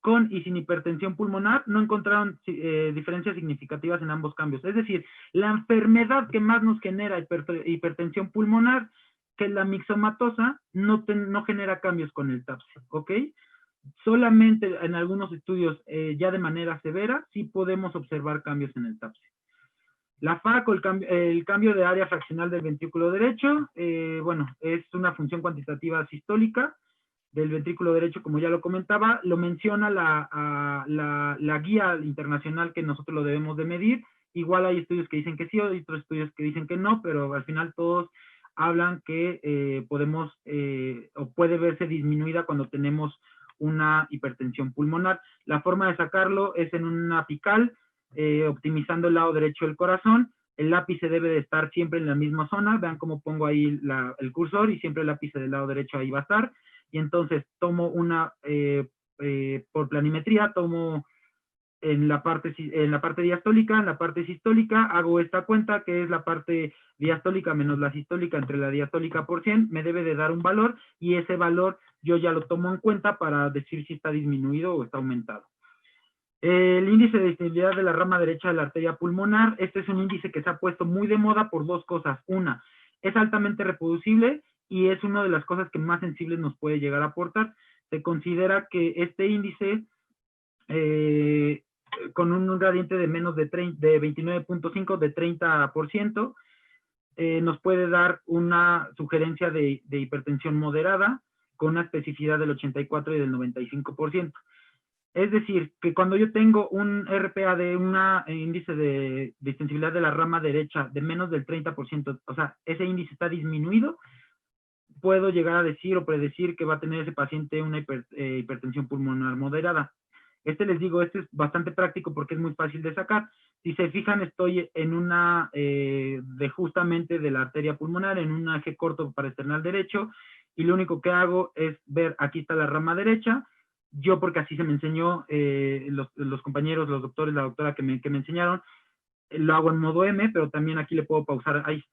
con y sin hipertensión pulmonar, no encontraron diferencias significativas en ambos cambios. Es decir, la enfermedad que más nos genera hipertensión pulmonar, que es la mixomatosa, no genera cambios con el TAPSE, ¿ok? Solamente en algunos estudios ya de manera severa sí podemos observar cambios en el TAPSE. La FAC o el cambio de área fraccional del ventrículo derecho, bueno, es una función cuantitativa sistólica del ventrículo derecho, como ya lo comentaba, lo menciona la guía internacional que nosotros lo debemos de medir, Igual hay estudios que dicen que sí, hay otros estudios que dicen que no, pero al final todos hablan que podemos o puede verse disminuida cuando tenemos una hipertensión pulmonar. La forma de sacarlo es en una apical, optimizando el lado derecho del corazón. El lápice debe de estar siempre en la misma zona. Vean cómo pongo ahí el cursor y siempre el lápice del lado derecho ahí va a estar. Y entonces tomo una, por planimetría, tomo en la parte diastólica, en la parte sistólica, hago esta cuenta que es la parte diastólica menos la sistólica entre la diastólica por 100, me debe de dar un valor y ese valor yo ya lo tomo en cuenta para decir si está disminuido o está aumentado. El índice de distensibilidad de la rama derecha de la arteria pulmonar, este es un índice que se ha puesto muy de moda por dos cosas. Una, es altamente reproducible y es una de las cosas que más sensibles nos puede llegar a aportar. Se considera que este índice con un gradiente de menos de 29.5, de 30%, nos puede dar una sugerencia de hipertensión moderada con una especificidad del 84 y del 95%. Es decir, que cuando yo tengo un RPA de un índice de distensibilidad de la rama derecha de menos del 30%, o sea, ese índice está disminuido, puedo llegar a decir o predecir que va a tener ese paciente una hipertensión pulmonar moderada. Les digo, este es bastante práctico porque es muy fácil de sacar. Si se fijan, estoy en una, de justamente de la arteria pulmonar, en un eje corto parasternal derecho, y lo único que hago es ver, aquí está la rama derecha, yo porque así se me enseñó, los compañeros, los doctores, la doctora que me enseñaron, lo hago en modo M, pero también aquí le puedo pausar, ahí,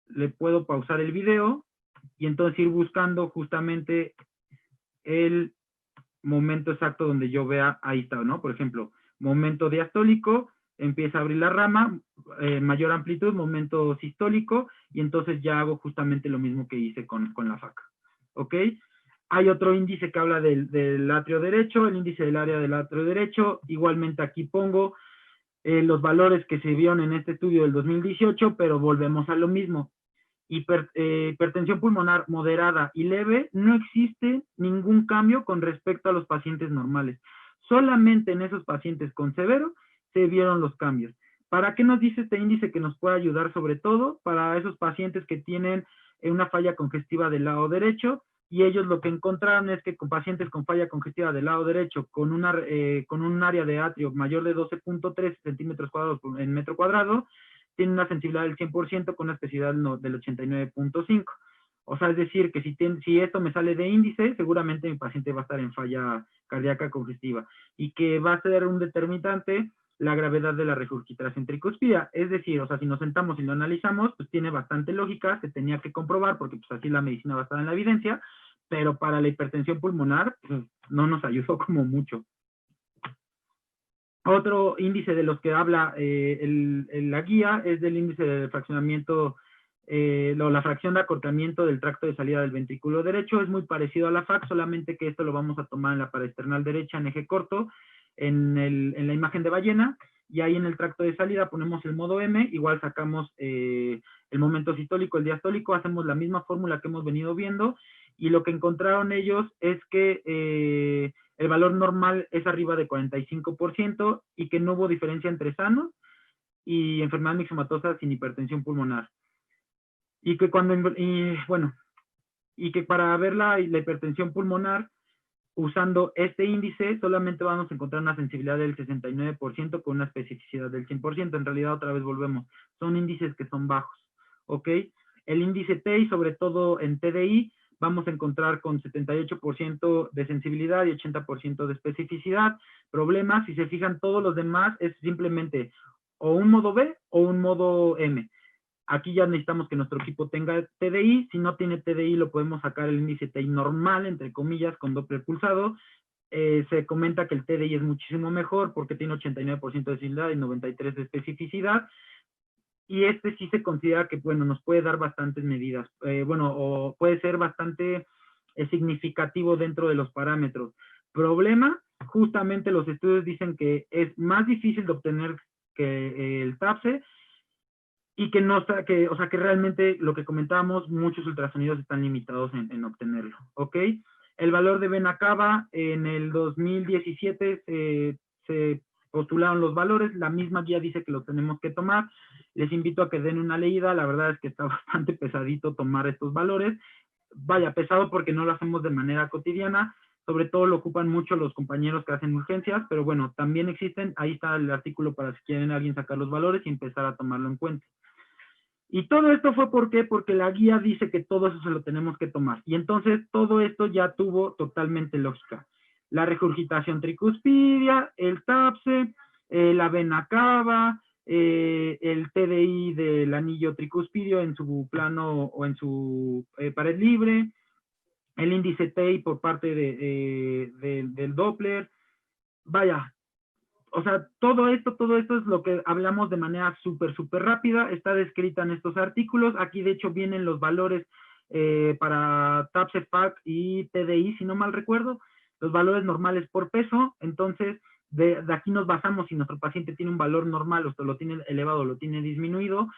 le puedo pausar el video, y entonces ir buscando justamente el momento exacto donde yo vea, ahí está, ¿no? Por ejemplo, momento diastólico, empieza a abrir la rama, mayor amplitud, momento sistólico, y entonces ya hago justamente lo mismo que hice con la faca, ¿ok? Hay otro índice que habla del atrio derecho, el índice del área del atrio derecho, igualmente aquí pongo los valores que se vieron en este estudio del 2018, pero volvemos a lo mismo. Hipertensión pulmonar moderada y leve, no existe ningún cambio con respecto a los pacientes normales. Solamente en esos pacientes con severo se vieron los cambios. ¿Para qué nos dice este índice que nos puede ayudar sobre todo? Para esos pacientes que tienen una falla congestiva del lado derecho, y ellos lo que encontraron es que con pacientes con falla congestiva del lado derecho, con un área de atrio mayor de 12.3 centímetros cuadrados en metro cuadrado, tiene una sensibilidad del 100% con una especificidad del 89.5. O sea, es decir, que si esto me sale de índice, seguramente mi paciente va a estar en falla cardíaca congestiva y que va a ser un determinante la gravedad de la regurgitación tricúspida. Es decir, o sea, si nos sentamos y lo analizamos, pues tiene bastante lógica, se tenía que comprobar porque pues así la medicina basada en la evidencia, pero para la hipertensión pulmonar pues, no nos ayudó como mucho. Otro índice de los que habla la guía es del índice de fraccionamiento, la fracción de acortamiento del tracto de salida del ventrículo derecho. Es muy parecido a la FAC, solamente que esto lo vamos a tomar en la paraesternal derecha en eje corto, en la imagen de ballena, y ahí en el tracto de salida ponemos el modo M, igual sacamos el momento sistólico, el diastólico, hacemos la misma fórmula que hemos venido viendo, y lo que encontraron ellos es que el valor normal es arriba de 45% y que no hubo diferencia entre sanos y enfermedad mixomatosa sin hipertensión pulmonar. Y que para ver la hipertensión pulmonar, usando este índice, solamente vamos a encontrar una sensibilidad del 69% con una especificidad del 100%. En realidad, otra vez volvemos, son índices que son bajos, ¿ok? El índice TI, sobre todo en TDI, vamos a encontrar con 78% de sensibilidad y 80% de especificidad. Problemas, si se fijan, todos los demás es simplemente o un modo B o un modo M. Aquí ya necesitamos que nuestro equipo tenga TDI. Si no tiene TDI, lo podemos sacar el índice TI normal, entre comillas, con Doppler pulsado. Se comenta que el TDI es muchísimo mejor porque tiene 89% de sensibilidad y 93% de especificidad. Y sí se considera que, bueno, nos puede dar bastantes medidas. O puede ser bastante significativo dentro de los parámetros. Problema, justamente los estudios dicen que es más difícil de obtener que el TAPSE, y que no está, o sea, que realmente lo que comentábamos, muchos ultrasonidos están limitados en obtenerlo, ¿ok? El valor de vena cava en el 2017 se postularon los valores, la misma guía dice que los tenemos que tomar, les invito a que den una leída, la verdad es que está bastante pesadito tomar estos valores, vaya, pesado porque no lo hacemos de manera cotidiana, sobre todo lo ocupan mucho los compañeros que hacen urgencias, pero bueno, también existen, ahí está el artículo para si quieren alguien sacar los valores y empezar a tomarlo en cuenta. Y todo esto fue ¿por qué? Porque la guía dice que todo eso se lo tenemos que tomar. Y entonces todo esto ya tuvo totalmente lógica. La regurgitación tricuspidia, el TAPSE, la vena cava, el TDI del anillo tricuspidio en su plano o en su pared libre, el índice TEI por parte del Doppler. Vaya, o sea, todo esto es lo que hablamos de manera súper rápida, está descrita en estos artículos, aquí de hecho vienen los valores para TAPSE, FAC y TDI, si no mal recuerdo, los valores normales por peso, entonces de aquí nos basamos si nuestro paciente tiene un valor normal, o lo tiene elevado o lo tiene disminuido,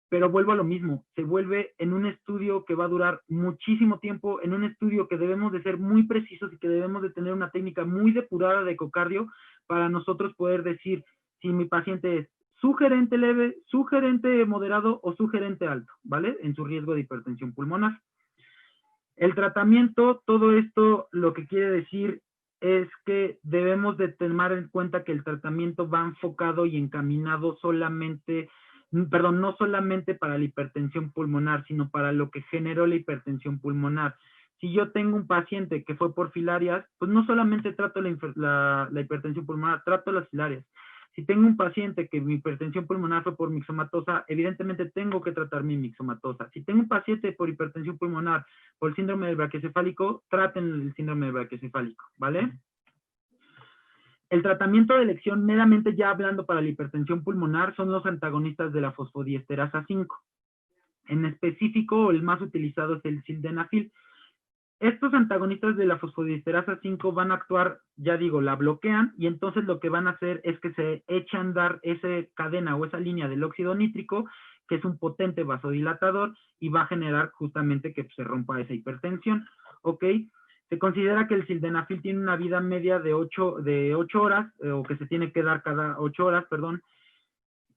pero vuelvo a lo mismo, se vuelve en un estudio que va a durar muchísimo tiempo, en un estudio que debemos de ser muy precisos y que debemos de tener una técnica muy depurada de ecocardio para nosotros poder decir si mi paciente es sugerente leve, sugerente moderado o sugerente alto, ¿vale? En su riesgo de hipertensión pulmonar. El tratamiento, todo esto lo que quiere decir es que debemos de tomar en cuenta que el tratamiento va enfocado y encaminado solamente, perdón, no solamente para la hipertensión pulmonar, sino para lo que generó la hipertensión pulmonar. Si yo tengo un paciente que fue por filarias, pues no solamente trato la hipertensión pulmonar, trato las filarias. Si tengo un paciente que mi hipertensión pulmonar fue por mixomatosa, evidentemente tengo que tratar mi mixomatosa. Si tengo un paciente por hipertensión pulmonar por el síndrome del brachiocefálico, traten el síndrome del brachiocefálico, ¿vale? El tratamiento de elección, meramente ya hablando para la hipertensión pulmonar, son los antagonistas de la fosfodiesterasa 5. En específico, el más utilizado es el sildenafil. Estos antagonistas de la fosfodiesterasa 5 van a actuar, ya digo, la bloquean, y entonces lo que van a hacer es que se echa a andar esa cadena o esa línea del óxido nítrico, que es un potente vasodilatador, y va a generar justamente que se rompa esa hipertensión, ¿ok? Se considera que el sildenafil tiene una vida media de 8 horas, o que se tiene que dar cada 8 horas, perdón,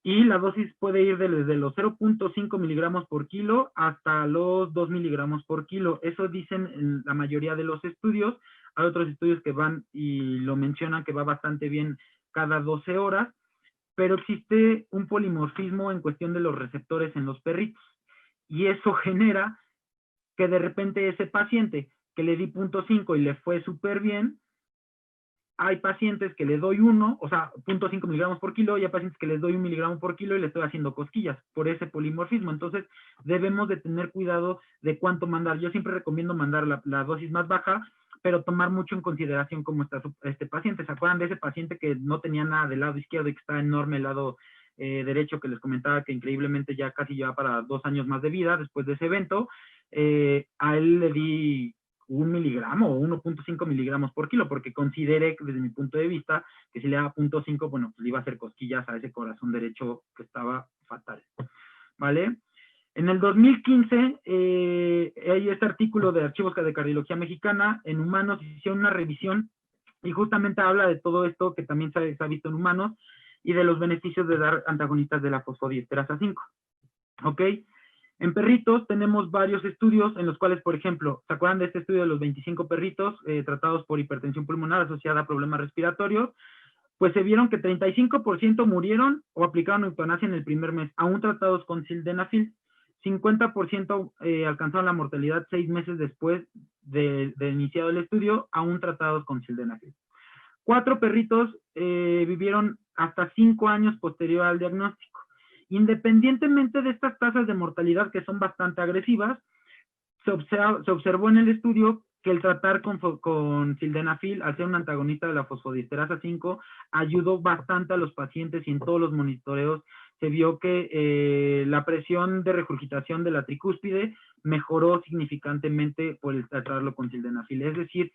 y la dosis puede ir desde los 0.5 miligramos por kilo hasta los 2 miligramos por kilo. Eso dicen en la mayoría de los estudios. Hay otros estudios que van y lo mencionan que va bastante bien cada 12 horas, pero existe un polimorfismo en cuestión de los receptores en los perritos. Y eso genera que de repente ese paciente que le di 0.5 y le fue súper bien, hay pacientes que le doy 1, o sea, 0.5 miligramos por kilo, y hay pacientes que les doy 1 miligramo por kilo y le estoy haciendo cosquillas por ese polimorfismo. Entonces, debemos de tener cuidado de cuánto mandar. Yo siempre recomiendo mandar la dosis más baja, pero tomar mucho en consideración cómo está este paciente. ¿Se acuerdan de ese paciente que no tenía nada del lado izquierdo y que está enorme el lado derecho, que les comentaba que increíblemente ya casi lleva para 2 años más de vida después de ese evento? A él le di 1 miligramo o 1.5 miligramos por kilo, porque consideré, desde mi punto de vista, que si le daba 0.5, bueno, pues le iba a hacer cosquillas a ese corazón derecho que estaba fatal, ¿vale? En el 2015, hay este artículo de Archivos de Cardiología Mexicana, en humanos hicieron una revisión y justamente habla de todo esto que también se ha visto en humanos y de los beneficios de dar antagonistas de la fosfodiesterasa 5, ¿ok? En perritos tenemos varios estudios en los cuales, por ejemplo, ¿se acuerdan de este estudio de los 25 perritos tratados por hipertensión pulmonar asociada a problemas respiratorios? Pues se vieron que 35% murieron o aplicaron eutanasia en el primer mes, aún tratados con sildenafil. 50% alcanzaron la mortalidad 6 meses después de iniciado el estudio, aún tratados con sildenafil. 4 perritos vivieron hasta 5 años posterior al diagnóstico. Independientemente de estas tasas de mortalidad que son bastante agresivas, se observó en el estudio que el tratar con sildenafil, al ser un antagonista de la fosfodiesterasa 5, ayudó bastante a los pacientes, y en todos los monitoreos se vio que la presión de regurgitación de la tricúspide mejoró significantemente por el tratarlo con sildenafil. Es decir,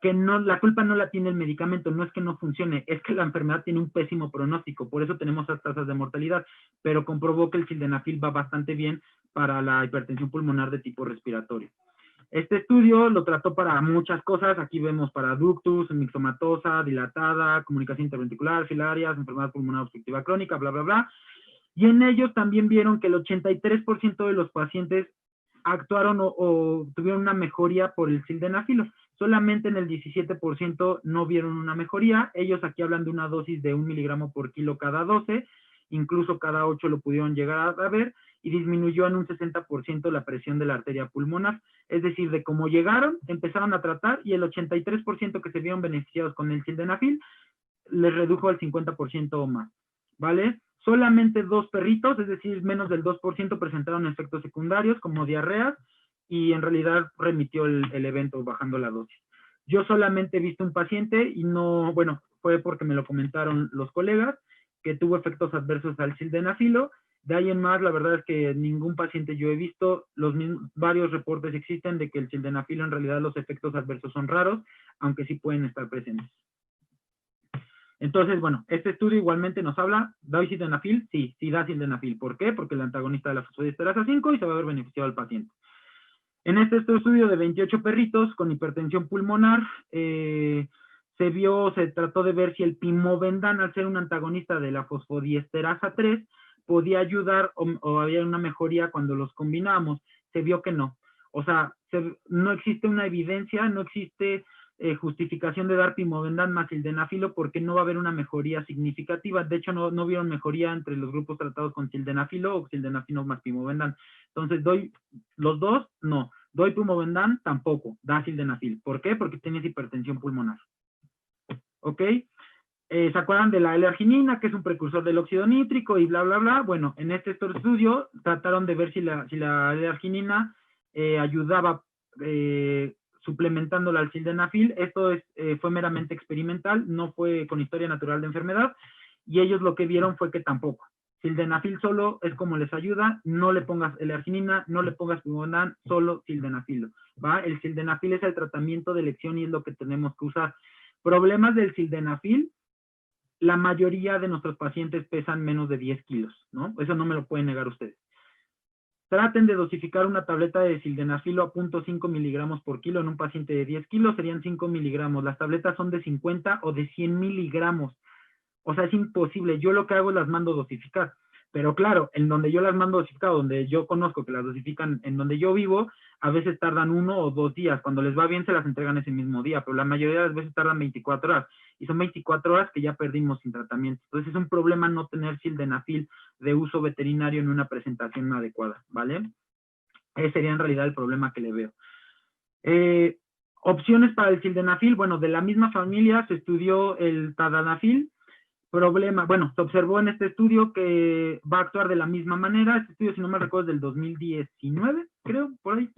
que no, la culpa no la tiene el medicamento, no es que no funcione, es que la enfermedad tiene un pésimo pronóstico, por eso tenemos esas tasas de mortalidad, pero comprobó que el sildenafil va bastante bien para la hipertensión pulmonar de tipo respiratorio. Este estudio lo trató para muchas cosas, aquí vemos para ductus, mixomatosa, dilatada, comunicación interventricular, filarias, enfermedad pulmonar obstructiva crónica, bla, bla, bla. Y en ellos también vieron que el 83% de los pacientes actuaron o tuvieron una mejoría por el sildenafilo. Solamente en el 17% no vieron una mejoría. Ellos aquí hablan de una dosis de 1 miligramo por kilo cada 12, incluso cada 8 lo pudieron llegar a ver, y disminuyó en un 60% la presión de la arteria pulmonar. Es decir, de cómo llegaron, empezaron a tratar, y el 83% que se vieron beneficiados con el sildenafil les redujo al 50% o más, ¿vale? Solamente 2 perritos, es decir, menos del 2%, presentaron efectos secundarios como diarreas, y en realidad remitió el evento bajando la dosis. Yo solamente he visto un paciente, y no, bueno, fue porque me lo comentaron los colegas, que tuvo efectos adversos al sildenafilo. De ahí en más, la verdad es que ningún paciente yo he visto. Varios reportes existen de que el sildenafilo, en realidad los efectos adversos son raros, aunque sí pueden estar presentes. Entonces, bueno, este estudio igualmente nos habla, ¿da sildenafil? Sí, sí da sildenafil. ¿Por qué? Porque el antagonista de la fosfodiesterasa 5 y se va a ver beneficiado al paciente. En este estudio de 28 perritos con hipertensión pulmonar, se trató de ver si el pimobendan, al ser un antagonista de la fosfodiesterasa 3, podía ayudar o había una mejoría cuando los combinamos. Se vio que no. O sea, no existe una evidencia, no existe justificación de dar pimobendan más sildenafilo, porque no va a haber una mejoría significativa. De hecho, no vieron mejoría entre los grupos tratados con sildenafilo o sildenafilo más pimobendan. Entonces, ¿doy los dos? No. ¿Doy pimobendan? Tampoco. Da sildenafil. ¿Por qué? Porque tienes hipertensión pulmonar. ¿Ok? ¿Se acuerdan de la L-arginina, que es un precursor del óxido nítrico y bla, bla, bla? Bueno, en este estudio trataron de ver si la L-arginina ayudaba suplementándola al sildenafil. Esto fue meramente experimental, no fue con historia natural de enfermedad, y ellos lo que vieron fue que tampoco. Sildenafil solo es como les ayuda, no le pongas L-arginina, no le pongas pimobendan, solo sildenafilo, ¿va? El sildenafil es el tratamiento de elección y es lo que tenemos que usar. Problemas del sildenafil: la mayoría de nuestros pacientes pesan menos de 10 kilos, ¿no? Eso no me lo pueden negar ustedes. Traten de dosificar una tableta de sildenafilo a 0.5 miligramos por kilo en un paciente de 10 kilos, serían 5 miligramos. Las tabletas son de 50 o de 100 miligramos. O sea, es imposible. Yo lo que hago es las mando dosificar. Pero claro, en donde yo las mando dosificar, donde yo conozco que las dosifican, en donde yo vivo, a veces tardan 1 o 2 días. Cuando les va bien, se las entregan ese mismo día, pero la mayoría de las veces tardan 24 horas. Y son 24 horas que ya perdimos sin tratamiento. Entonces es un problema no tener sildenafil de uso veterinario en una presentación adecuada, ¿vale? Ese sería en realidad el problema que le veo. Opciones para el sildenafil: bueno, de la misma familia se estudió el tadalafil. Problema, bueno, se observó en este estudio que va a actuar de la misma manera. Este estudio, si no me recuerdo, es del 2019, creo, por ahí.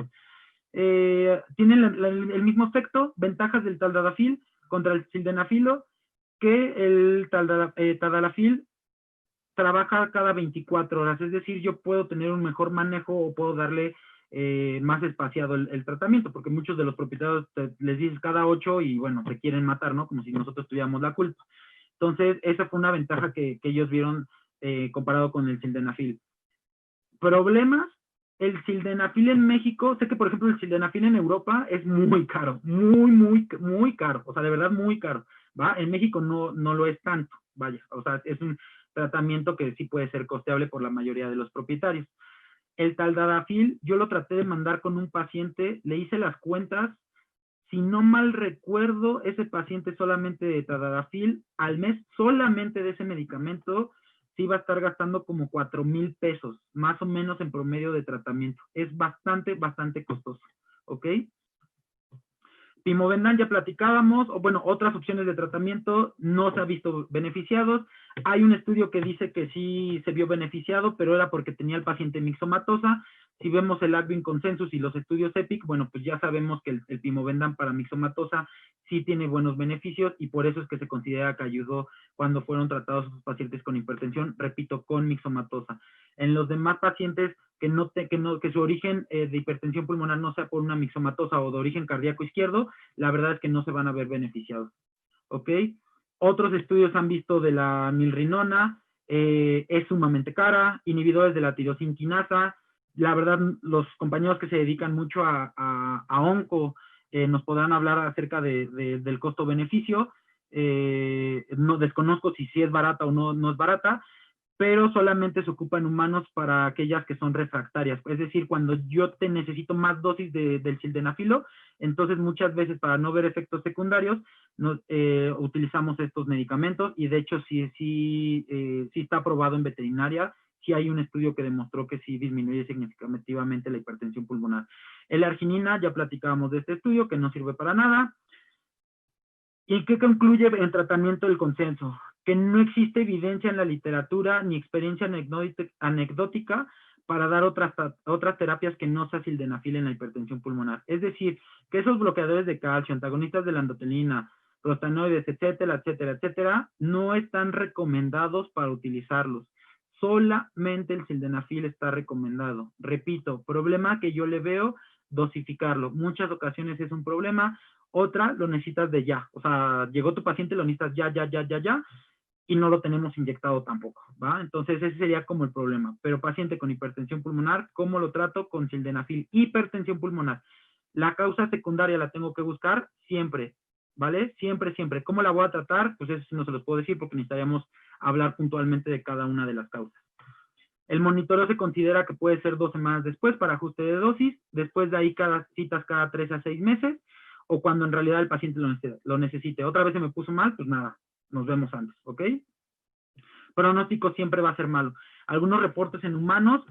Tiene el mismo efecto, ventajas del tadalafil contra el sildenafilo, que el tadalafil trabaja cada 24 horas, es decir, yo puedo tener un mejor manejo o puedo darle más espaciado el tratamiento, porque muchos de los propietarios les dices cada 8 y bueno, te quieren matar, ¿no? Como si nosotros tuviéramos la culpa. Entonces, esa fue una ventaja que ellos vieron comparado con el sildenafil. Problemas: el sildenafil en México, sé que por ejemplo el sildenafil en Europa es muy caro, muy caro, o sea, de verdad muy caro, ¿va? En México no lo es tanto, vaya, o sea, es un tratamiento que sí puede ser costeable por la mayoría de los propietarios. El tadalafil, yo lo traté de mandar con un paciente, le hice las cuentas. Si no mal recuerdo, ese paciente solamente de tadalafil al mes, solamente de ese medicamento, sí va a estar gastando como 4,000 pesos, más o menos en promedio de tratamiento. Es bastante costoso, ¿ok? Pimobendan ya platicábamos, o bueno, otras opciones de tratamiento no se ha visto beneficiados. Hay un estudio que dice que sí se vio beneficiado, pero era porque tenía el paciente mixomatosa. Si vemos el Advent Consensus y los estudios EPIC, bueno, pues ya sabemos que el pimobendan para mixomatosa sí tiene buenos beneficios, y por eso es que se considera que ayudó cuando fueron tratados sus pacientes con hipertensión, repito, con mixomatosa. En los demás pacientes que su origen de hipertensión pulmonar no sea por una mixomatosa o de origen cardíaco izquierdo, la verdad es que no se van a ver beneficiados, ¿ok? Otros estudios han visto de la milrinona, es sumamente cara, inhibidores de la tirosinquinasa, la verdad, los compañeros que se dedican mucho a onco nos podrán hablar acerca del costo-beneficio. No desconozco si es barata o no es barata, pero solamente se ocupa en humanos para aquellas que son refractarias. Es decir, cuando yo te necesito más dosis del sildenafilo, entonces muchas veces para no ver efectos secundarios, utilizamos estos medicamentos y de hecho sí está aprobado en veterinaria. Sí hay un estudio que demostró que sí disminuye significativamente la hipertensión pulmonar. La arginina, ya platicábamos de este estudio, que no sirve para nada. ¿Y qué concluye el tratamiento del consenso? Que no existe evidencia en la literatura ni experiencia anecdótica para dar otras terapias que no sea sildenafil en la hipertensión pulmonar. Es decir, que esos bloqueadores de calcio, antagonistas de la endotelina, prostanoides, etcétera, etcétera, etcétera, no están recomendados para utilizarlos. Solamente el sildenafil está recomendado. Repito, problema que yo le veo, dosificarlo. Muchas ocasiones es un problema. Otra, lo necesitas de ya. O sea, llegó tu paciente, lo necesitas ya, y no lo tenemos inyectado tampoco, ¿va? Entonces, ese sería como el problema. Pero paciente con hipertensión pulmonar, ¿cómo lo trato? Con sildenafil. Hipertensión pulmonar. La causa secundaria la tengo que buscar siempre, ¿vale? Siempre, siempre. ¿Cómo la voy a tratar? Pues eso no se los puedo decir porque necesitaríamos hablar puntualmente de cada una de las causas. El monitoreo se considera que puede ser 2 semanas después para ajuste de dosis. Después de ahí, citas cada 3 a 6 meses. O cuando en realidad el paciente lo necesite. Otra vez se me puso mal, pues nada, nos vemos antes, ¿ok? Pronóstico siempre va a ser malo. Algunos reportes en humanos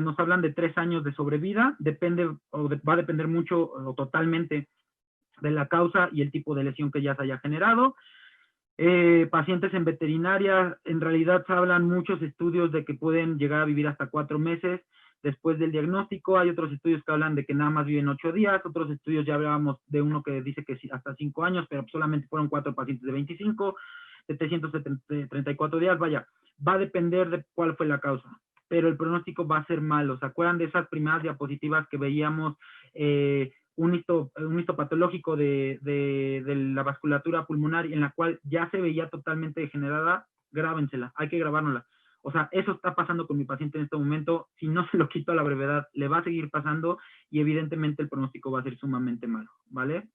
nos hablan de 3 años de sobrevida, va a depender mucho o totalmente de la causa y el tipo de lesión que ya se haya generado. Pacientes en veterinaria, en realidad se hablan muchos estudios de que pueden llegar a vivir hasta 4 meses después del diagnóstico. Hay otros estudios que hablan de que nada más viven 8 días, otros estudios ya hablábamos de uno que dice que hasta 5 años, pero solamente fueron 4 pacientes de 25, 734 días, vaya, va a depender de cuál fue la causa, pero el pronóstico va a ser malo. ¿Se acuerdan de esas primeras diapositivas que veíamos un histopatológico de la vasculatura pulmonar en la cual ya se veía totalmente degenerada? Grábensela, hay que grabárnosla. O sea, eso está pasando con mi paciente en este momento. Si no se lo quito a la brevedad, le va a seguir pasando y evidentemente el pronóstico va a ser sumamente malo, ¿vale?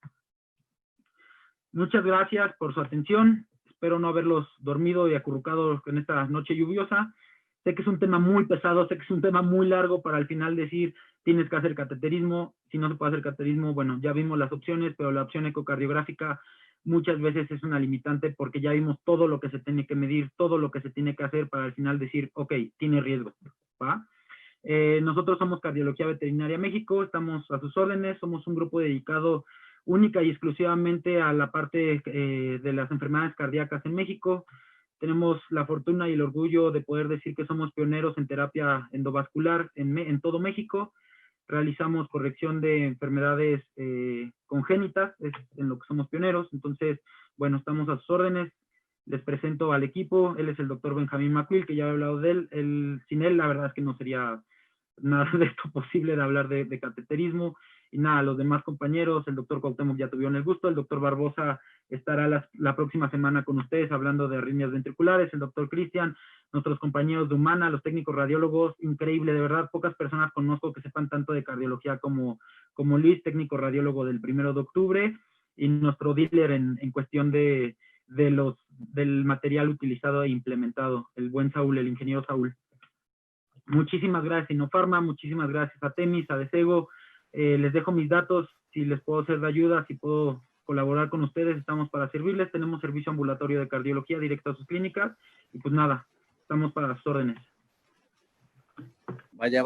Muchas gracias por su atención. Espero no haberlos dormido y acurrucado en esta noche lluviosa. Sé que es un tema muy pesado, sé que es un tema muy largo para al final decir tienes que hacer cateterismo. Si no se puede hacer cateterismo, bueno, ya vimos las opciones, pero la opción ecocardiográfica muchas veces es una limitante porque ya vimos todo lo que se tiene que medir, todo lo que se tiene que hacer para al final decir, ok, tiene riesgo, ¿va? Nosotros somos Cardiología Veterinaria México, estamos a sus órdenes, somos un grupo dedicado única y exclusivamente a la parte de las enfermedades cardíacas en México. Tenemos la fortuna y el orgullo de poder decir que somos pioneros en terapia endovascular en todo México. Realizamos corrección de enfermedades congénitas, es en lo que somos pioneros. Entonces, bueno, estamos a sus órdenes. Les presento al equipo. Él es el doctor Benjamín Macuil, que ya he hablado de él. Sin él, la verdad es que no sería nada de esto posible de hablar de cateterismo. Y nada, los demás compañeros, el doctor Cuauhtémoc ya tuvieron el gusto, el doctor Barbosa estará la próxima semana con ustedes hablando de arritmias ventriculares, el doctor Cristian, nuestros compañeros de Humana, los técnicos radiólogos, increíble, de verdad, pocas personas conozco que sepan tanto de cardiología como Luis, técnico radiólogo del 1 de octubre, y nuestro dealer en cuestión del material utilizado e implementado, el buen Saúl, el ingeniero Saúl. Muchísimas gracias a Inofarma, muchísimas gracias a Temis, a Desego. Les dejo mis datos, si les puedo ser de ayuda, si puedo colaborar con ustedes, estamos para servirles. Tenemos servicio ambulatorio de cardiología directo a sus clínicas y pues nada, estamos para sus órdenes. Vaya,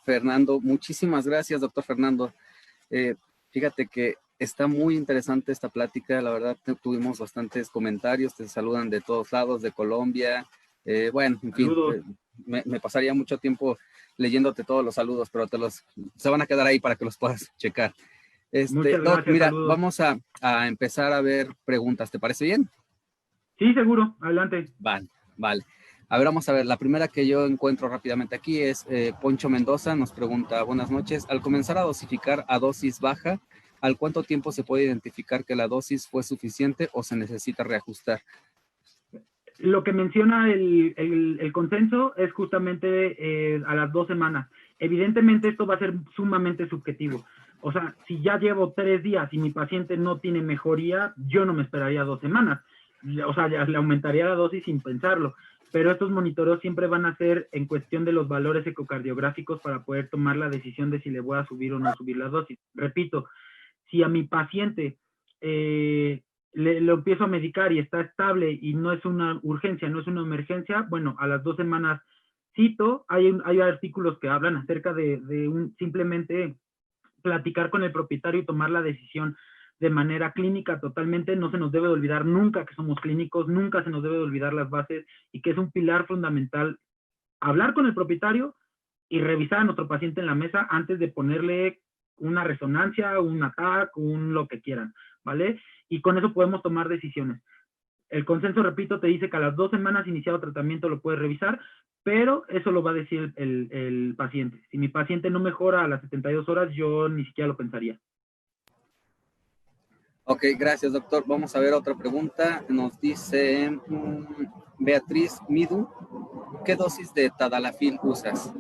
Fernando, muchísimas gracias, doctor Fernando. Fíjate que está muy interesante esta plática, la verdad tuvimos bastantes comentarios, te saludan de todos lados, de Colombia, bueno, en fin, me pasaría mucho tiempo leyéndote todos los saludos, pero se van a quedar ahí para que los puedas checar. Muchas gracias, Doc, mira, saludos. vamos a empezar a ver preguntas, ¿te parece bien? Sí, seguro, adelante. Vale. A ver, vamos a ver, la primera que yo encuentro rápidamente aquí es Poncho Mendoza, nos pregunta, buenas noches, al comenzar a dosificar a dosis baja, ¿al cuánto tiempo se puede identificar que la dosis fue suficiente o se necesita reajustar? Lo que menciona el consenso es justamente a las 2 semanas. Evidentemente esto va a ser sumamente subjetivo. O sea, si ya llevo 3 días y mi paciente no tiene mejoría, yo no me esperaría 2 semanas. O sea, ya le aumentaría la dosis sin pensarlo. Pero estos monitoreos siempre van a ser en cuestión de los valores ecocardiográficos para poder tomar la decisión de si le voy a subir o no subir la dosis. Repito, si a mi paciente lo empiezo a medicar y está estable y no es una urgencia, no es una emergencia, bueno, a las 2 semanas cito, hay artículos que hablan acerca de simplemente platicar con el propietario y tomar la decisión de manera clínica totalmente. No se nos debe de olvidar nunca que somos clínicos, nunca se nos debe de olvidar las bases y que es un pilar fundamental hablar con el propietario y revisar a nuestro paciente en la mesa antes de ponerle una resonancia, un ATAC, un lo que quieran, ¿vale? Y con eso podemos tomar decisiones. El consenso, repito, te dice que a las 2 semanas iniciado tratamiento lo puedes revisar, pero eso lo va a decir el paciente. Si mi paciente no mejora a las 72 horas, yo ni siquiera lo pensaría. Ok, gracias, doctor. Vamos a ver otra pregunta. Nos dice Beatriz Midu, ¿qué dosis de tadalafil usas?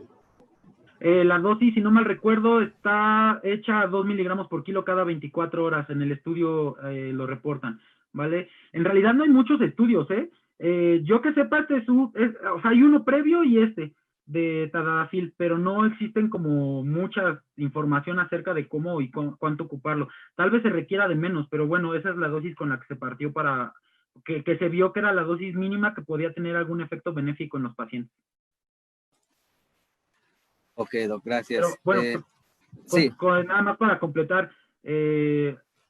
La dosis, si no mal recuerdo, está hecha a 2 miligramos por kilo cada 24 horas. En el estudio lo reportan, ¿vale? En realidad no hay muchos estudios, ¿eh? Yo que sepa, o sea, hay uno previo y de tadalafil, pero no existen como mucha información acerca de cómo y cuánto ocuparlo. Tal vez se requiera de menos, pero bueno, esa es la dosis con la que se partió que se vio que era la dosis mínima que podía tener algún efecto benéfico en los pacientes. Ok, doc, gracias. Pero bueno, sí. Nada más para completar,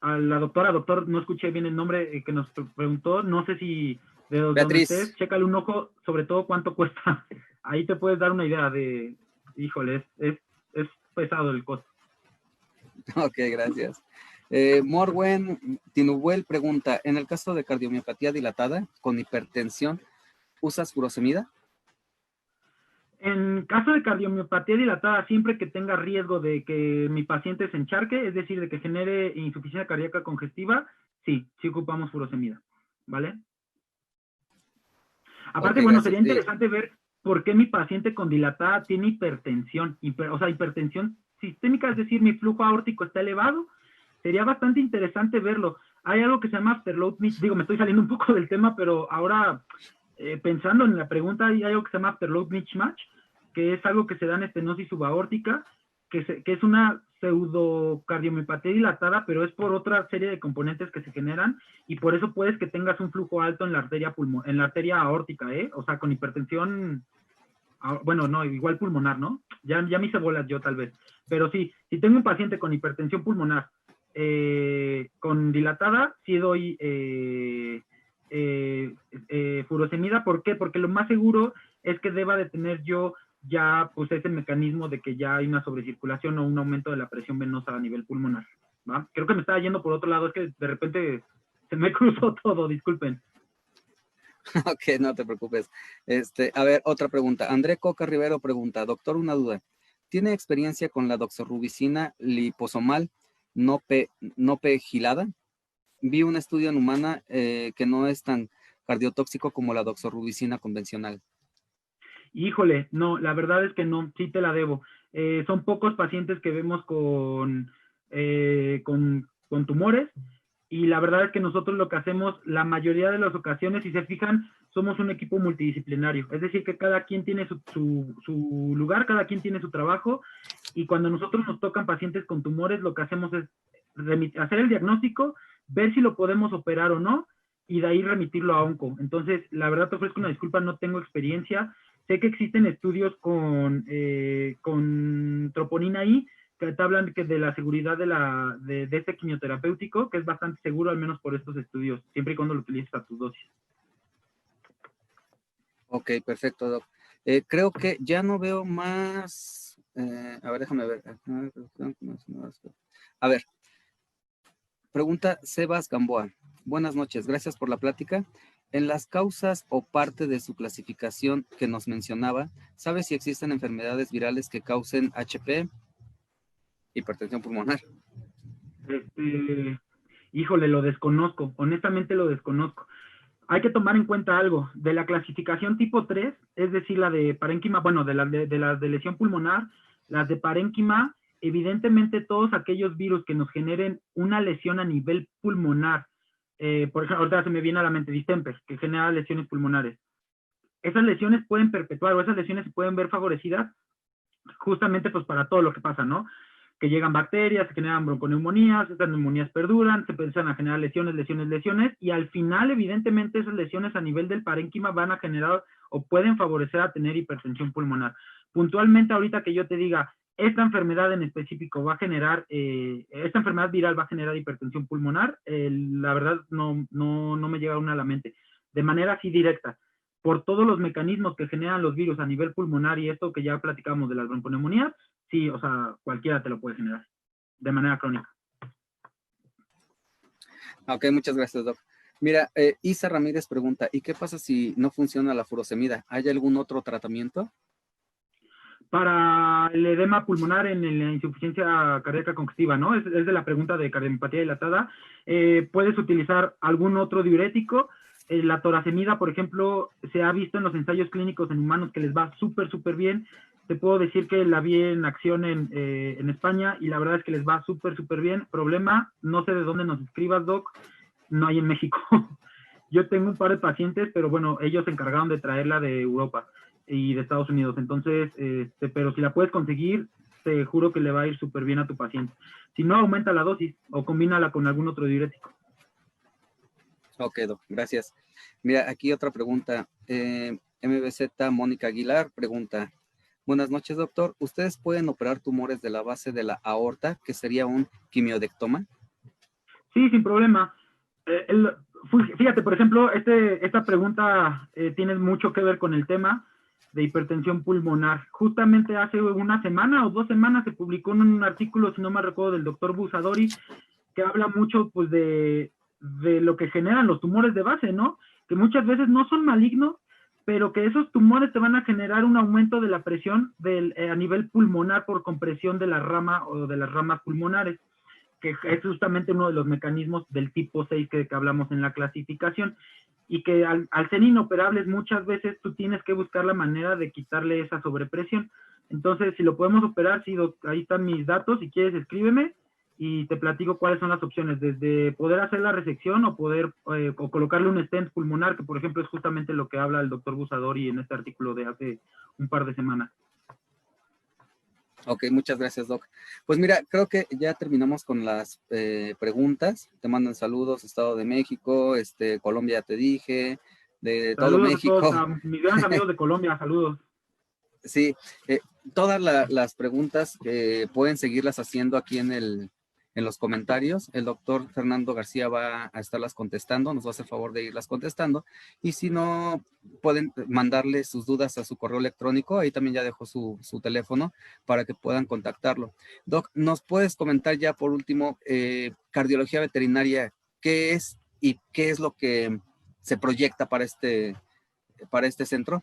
a la doctor, no escuché bien el nombre que nos preguntó, no sé si de donde estés, chécale un ojo, sobre todo cuánto cuesta. Ahí te puedes dar una idea de, híjole, es pesado el costo. Ok, gracias. Morwen Tinubuel pregunta, en el caso de cardiomiopatía dilatada con hipertensión, ¿usas furosemida? En caso de cardiomiopatía dilatada, siempre que tenga riesgo de que mi paciente se encharque, es decir, de que genere insuficiencia cardíaca congestiva, sí ocupamos furosemida, ¿vale? Aparte, okay, bueno, sería interesante ver por qué mi paciente con dilatada tiene hipertensión, o sea, hipertensión sistémica, es decir, mi flujo aórtico está elevado. Sería bastante interesante verlo. Hay algo que se llama afterload mismatch, digo, me estoy saliendo un poco del tema, pero ahora pensando en la pregunta, hay algo que se llama afterload mismatch, que es algo que se da en estenosis subaórtica, que es una pseudocardiomiopatía dilatada, pero es por otra serie de componentes que se generan, y por eso puedes que tengas un flujo alto en la arteria aórtica, o sea, con hipertensión, bueno, no, igual pulmonar, ¿no? Ya me hice bolas yo tal vez, pero sí, si tengo un paciente con hipertensión pulmonar, con dilatada, sí doy furosemida. ¿Por qué? Porque lo más seguro es que deba de tener yo ya pues ese mecanismo de que ya hay una sobrecirculación o un aumento de la presión venosa a nivel pulmonar, ¿va? Creo que me estaba yendo por otro lado, es que de repente se me cruzó todo, disculpen. Ok, no te preocupes. A ver, otra pregunta. André Coca Rivero pregunta, doctor, una duda. ¿Tiene experiencia con la doxorubicina liposomal no pegilada? Vi un estudio en humana que no es tan cardiotóxico como la doxorubicina convencional. Híjole, no, la verdad es que no, sí te la debo. Son pocos pacientes que vemos con tumores, y la verdad es que nosotros lo que hacemos, la mayoría de las ocasiones, si se fijan, somos un equipo multidisciplinario, es decir, que cada quien tiene su lugar, cada quien tiene su trabajo, y cuando nosotros nos tocan pacientes con tumores, lo que hacemos es hacer el diagnóstico, ver si lo podemos operar o no, y de ahí remitirlo a onco. Entonces, la verdad te ofrezco una disculpa, no tengo experiencia. Sé que existen estudios con troponina I, que te hablan de la seguridad de este quimioterapéutico, que es bastante seguro, al menos por estos estudios, siempre y cuando lo utilices a tus dosis. Ok, perfecto, doc. Creo que ya no veo más. A ver, déjame ver. A ver. Pregunta Sebas Gamboa. Buenas noches, gracias por la plática. En las causas o parte de su clasificación que nos mencionaba, ¿sabe si existen enfermedades virales que causen HP, hipertensión pulmonar? Híjole, lo desconozco, honestamente lo desconozco. Hay que tomar en cuenta algo, de la clasificación tipo 3, es decir, la de parénquima, bueno, de la de lesión pulmonar, Las de parénquima, evidentemente todos aquellos virus que nos generen una lesión a nivel pulmonar, por ejemplo, ahorita se me viene a la mente distemper, que genera lesiones pulmonares. Esas lesiones pueden perpetuar o esas lesiones se pueden ver favorecidas justamente pues para todo lo que pasa, ¿no? Que llegan bacterias, se generan bronconeumonías, estas neumonías perduran, se empiezan a generar lesiones, y al final, evidentemente, esas lesiones a nivel del parénquima van a generar o pueden favorecer a tener hipertensión pulmonar. Puntualmente, ahorita que yo te diga, esta enfermedad en específico va a generar, esta enfermedad viral va a generar hipertensión pulmonar, la verdad no me llega una a la mente. De manera así directa, por todos los mecanismos que generan los virus a nivel pulmonar y esto que ya platicamos de las bronconeumonías, sí, o sea, cualquiera te lo puede generar de manera crónica. Ok, muchas gracias, Doc. Mira, Isa Ramírez pregunta, ¿y qué pasa si no funciona la furosemida? ¿Hay algún otro tratamiento? Para el edema pulmonar en la insuficiencia cardíaca congestiva, ¿no? Es de la pregunta de cardiomiopatía dilatada. Puedes utilizar algún otro diurético. La torasemida, por ejemplo, se ha visto en los ensayos clínicos en humanos que les va súper bien. Te puedo decir que la vi en acción en España y la verdad es que les va súper bien. Problema, no sé de dónde nos escribas, Doc, no hay en México. Yo tengo un par de pacientes, pero bueno, ellos se encargaron de traerla de Europa y de Estados Unidos. Entonces, pero si la puedes conseguir, te juro que le va a ir súper bien a tu paciente. Si no, aumenta la dosis o combínala con algún otro diurético. Ok, Doc, gracias. Mira, aquí otra pregunta. MBZ Mónica Aguilar pregunta, buenas noches, doctor. ¿Ustedes pueden operar tumores de la base de la aorta, que sería un quimiodectoma? Sí, sin problema. Fíjate, por ejemplo, esta pregunta tiene mucho que ver con el tema de hipertensión pulmonar. Justamente hace una semana o 2 semanas se publicó un artículo, si no me recuerdo, del doctor Busadori, que habla mucho pues de lo que generan los tumores de base, ¿no? Que muchas veces no son malignos, pero que esos tumores te van a generar un aumento de la presión a nivel pulmonar por compresión de la rama o de las ramas pulmonares, que es justamente uno de los mecanismos del tipo 6 que hablamos en la clasificación, y que al ser inoperables muchas veces tú tienes que buscar la manera de quitarle esa sobrepresión. Entonces, si lo podemos operar, sí, ahí están mis datos, si quieres escríbeme y te platico cuáles son las opciones, desde poder hacer la resección o poder o colocarle un stent pulmonar, que por ejemplo es justamente lo que habla el doctor Busadori en este artículo de hace un par de semanas. Ok, muchas gracias, Doc. Pues mira, creo que ya terminamos con las preguntas. Te mandan saludos, Estado de México, Colombia te dije, de todo Saludos México. a todos, a mis grandes amigos de Colombia, saludos. Sí, todas las preguntas pueden seguirlas haciendo aquí en los comentarios. El doctor Fernando García va a estarlas contestando, nos va a hacer favor de irlas contestando. Y si no, pueden mandarle sus dudas a su correo electrónico. Ahí también ya dejó su teléfono para que puedan contactarlo. Doc, ¿nos puedes comentar ya por último, cardiología veterinaria, qué es y qué es lo que se proyecta para este centro?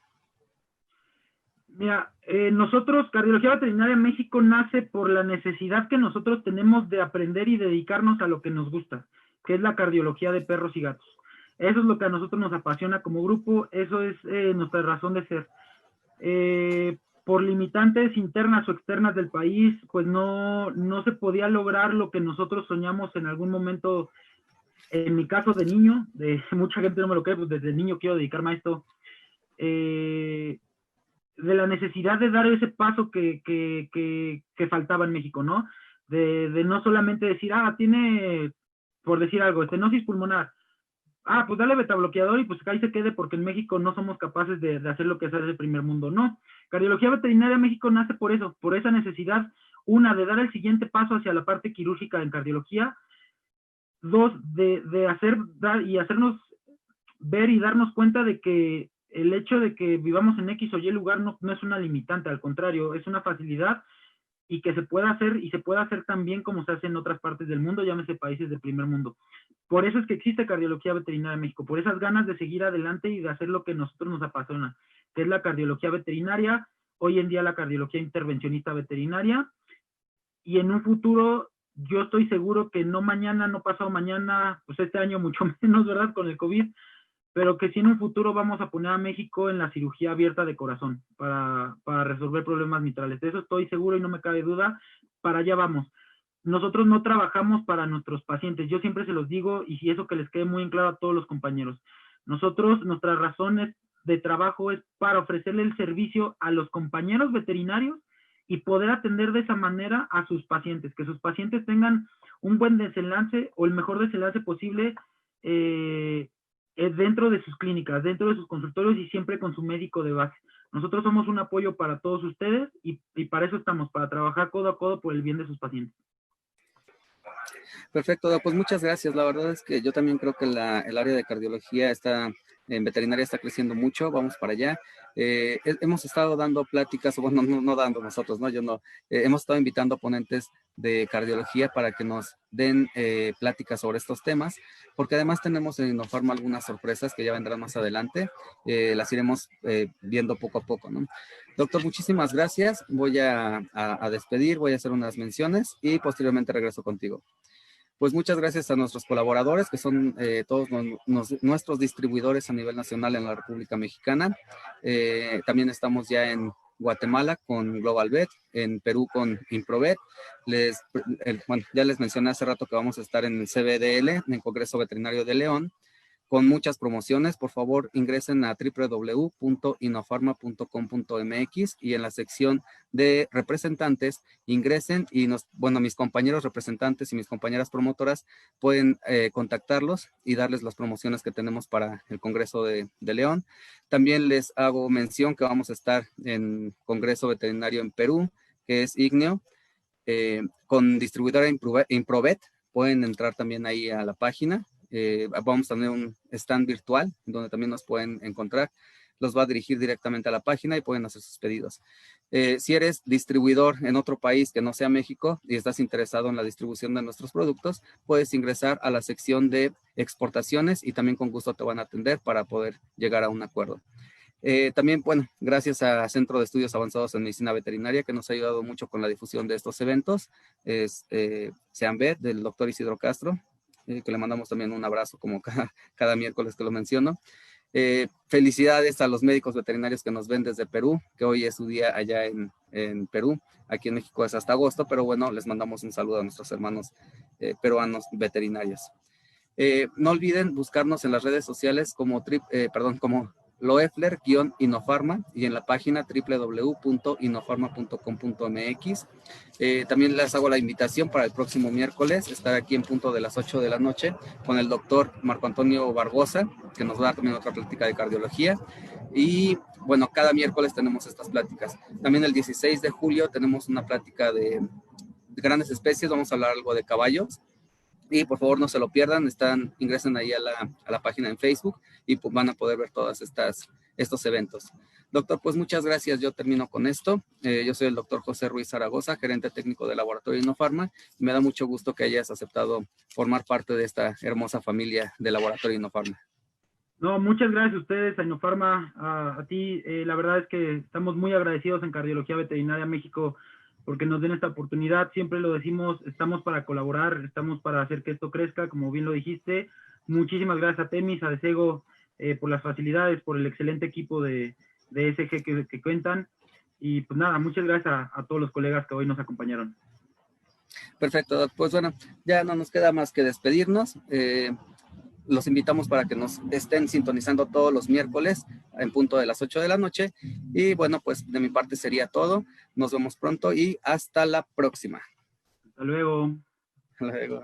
Mira, nosotros, Cardiología Veterinaria en México nace por la necesidad que nosotros tenemos de aprender y dedicarnos a lo que nos gusta, que es la cardiología de perros y gatos. Eso es lo que a nosotros nos apasiona como grupo, eso es nuestra razón de ser. Por limitantes internas o externas del país, pues no se podía lograr lo que nosotros soñamos en algún momento. En mi caso de niño, mucha gente no me lo cree, pues desde niño quiero dedicarme a esto. De la necesidad de dar ese paso que faltaba en México, ¿no? De no solamente decir, tiene, por decir algo, estenosis pulmonar. Pues dale betabloqueador y pues ahí se quede porque en México no somos capaces de hacer lo que hace el primer mundo. No, Cardiología Veterinaria en México nace por eso, por esa necesidad, una, de dar el siguiente paso hacia la parte quirúrgica en cardiología, dos, de hacernos ver y darnos cuenta de que el hecho de que vivamos en X o Y lugar no es una limitante, al contrario, es una facilidad y que se puede hacer y se puede hacer tan bien como se hace en otras partes del mundo, llámese países del primer mundo. Por eso es que existe Cardiología Veterinaria en México, por esas ganas de seguir adelante y de hacer lo que a nosotros nos apasiona, que es la cardiología veterinaria, hoy en día la cardiología intervencionista veterinaria, y en un futuro yo estoy seguro que no mañana, no pasado mañana, pues este año mucho menos, ¿verdad? Con el COVID, pero que sí en un futuro vamos a poner a México en la cirugía abierta de corazón para resolver problemas mitrales. De eso estoy seguro y no me cabe duda, para allá vamos. Nosotros no trabajamos para nuestros pacientes, yo siempre se los digo y eso que les quede muy en claro a todos los compañeros. Nosotros, nuestras razones de trabajo es para ofrecerle el servicio a los compañeros veterinarios y poder atender de esa manera a sus pacientes, que sus pacientes tengan un buen desenlace o el mejor desenlace posible dentro de sus clínicas, dentro de sus consultorios y siempre con su médico de base. Nosotros somos un apoyo para todos ustedes y para eso estamos, para trabajar codo a codo por el bien de sus pacientes. Perfecto, pues muchas gracias. La verdad es que yo también creo que el área de cardiología en veterinaria está creciendo mucho, vamos para allá. Hemos estado dando pláticas, o bueno, no dando nosotros, ¿no? Yo no. Hemos estado invitando a ponentes de cardiología para que nos den pláticas sobre estos temas, porque además tenemos en Inofarma algunas sorpresas que ya vendrán más adelante. Las iremos viendo poco a poco, ¿no? Doctor, muchísimas gracias. Voy a despedir, voy a hacer unas menciones y posteriormente regreso contigo. Pues muchas gracias a nuestros colaboradores, que son todos nuestros distribuidores a nivel nacional en la República Mexicana. También estamos ya en Guatemala con Global Vet, en Perú con Improvet. Bueno, ya les mencioné hace rato que vamos a estar en el CVDL, en el Congreso Veterinario de León, con muchas promociones. Por favor, ingresen a www.inofarma.com.mx y en la sección de representantes ingresen y mis compañeros representantes y mis compañeras promotoras pueden contactarlos y darles las promociones que tenemos para el Congreso de León. También les hago mención que vamos a estar en Congreso Veterinario en Perú, que es IGNEO, con distribuidora Improvet. Pueden entrar también ahí a la página. Vamos a tener un stand virtual donde también nos pueden encontrar. Los va a dirigir directamente a la página y pueden hacer sus pedidos. Si eres distribuidor en otro país que no sea México y estás interesado en la distribución de nuestros productos, puedes ingresar a la sección de exportaciones y también con gusto te van a atender para poder llegar a un acuerdo. También, bueno, gracias a Centro de Estudios Avanzados en Medicina Veterinaria, que nos ha ayudado mucho con la difusión de estos eventos. SEAMVET, del doctor Isidro Castro, que le mandamos también un abrazo como cada miércoles que lo menciono. Felicidades a los médicos veterinarios que nos ven desde Perú, que hoy es su día allá en Perú. Aquí en México es hasta agosto, pero bueno, les mandamos un saludo a nuestros hermanos peruanos veterinarios. No olviden buscarnos en las redes sociales como Loeffler-Inofarma y en la página www.inofarma.com.mx. También les hago la invitación para el próximo miércoles, estar aquí en punto de las 8 de la noche con el doctor Marco Antonio Barbosa, que nos va a dar también otra plática de cardiología. Y bueno, cada miércoles tenemos estas pláticas. También el 16 de julio tenemos una plática de grandes especies, vamos a hablar algo de caballos. Y por favor no se lo pierdan, ingresen ahí a la página en Facebook y pues van a poder ver todos estos eventos. Doctor, pues muchas gracias, yo termino con esto. Yo soy el doctor José Ruiz Zaragoza, gerente técnico del Laboratorio Inofarma, y me da mucho gusto que hayas aceptado formar parte de esta hermosa familia del Laboratorio Inofarma. No, muchas gracias a ustedes, a Inofarma, a ti. La verdad es que estamos muy agradecidos en Cardiología Veterinaria México porque nos den esta oportunidad. Siempre lo decimos, estamos para colaborar, estamos para hacer que esto crezca, como bien lo dijiste. Muchísimas gracias a Temis, a Desego, por las facilidades, por el excelente equipo de ESG que cuentan. Y pues nada, muchas gracias a todos los colegas que hoy nos acompañaron. Perfecto, pues bueno, ya no nos queda más que despedirnos. Los invitamos para que nos estén sintonizando todos los miércoles en punto de las 8 de la noche. Y bueno, pues de mi parte sería todo. Nos vemos pronto y hasta la próxima. Hasta luego. Hasta luego.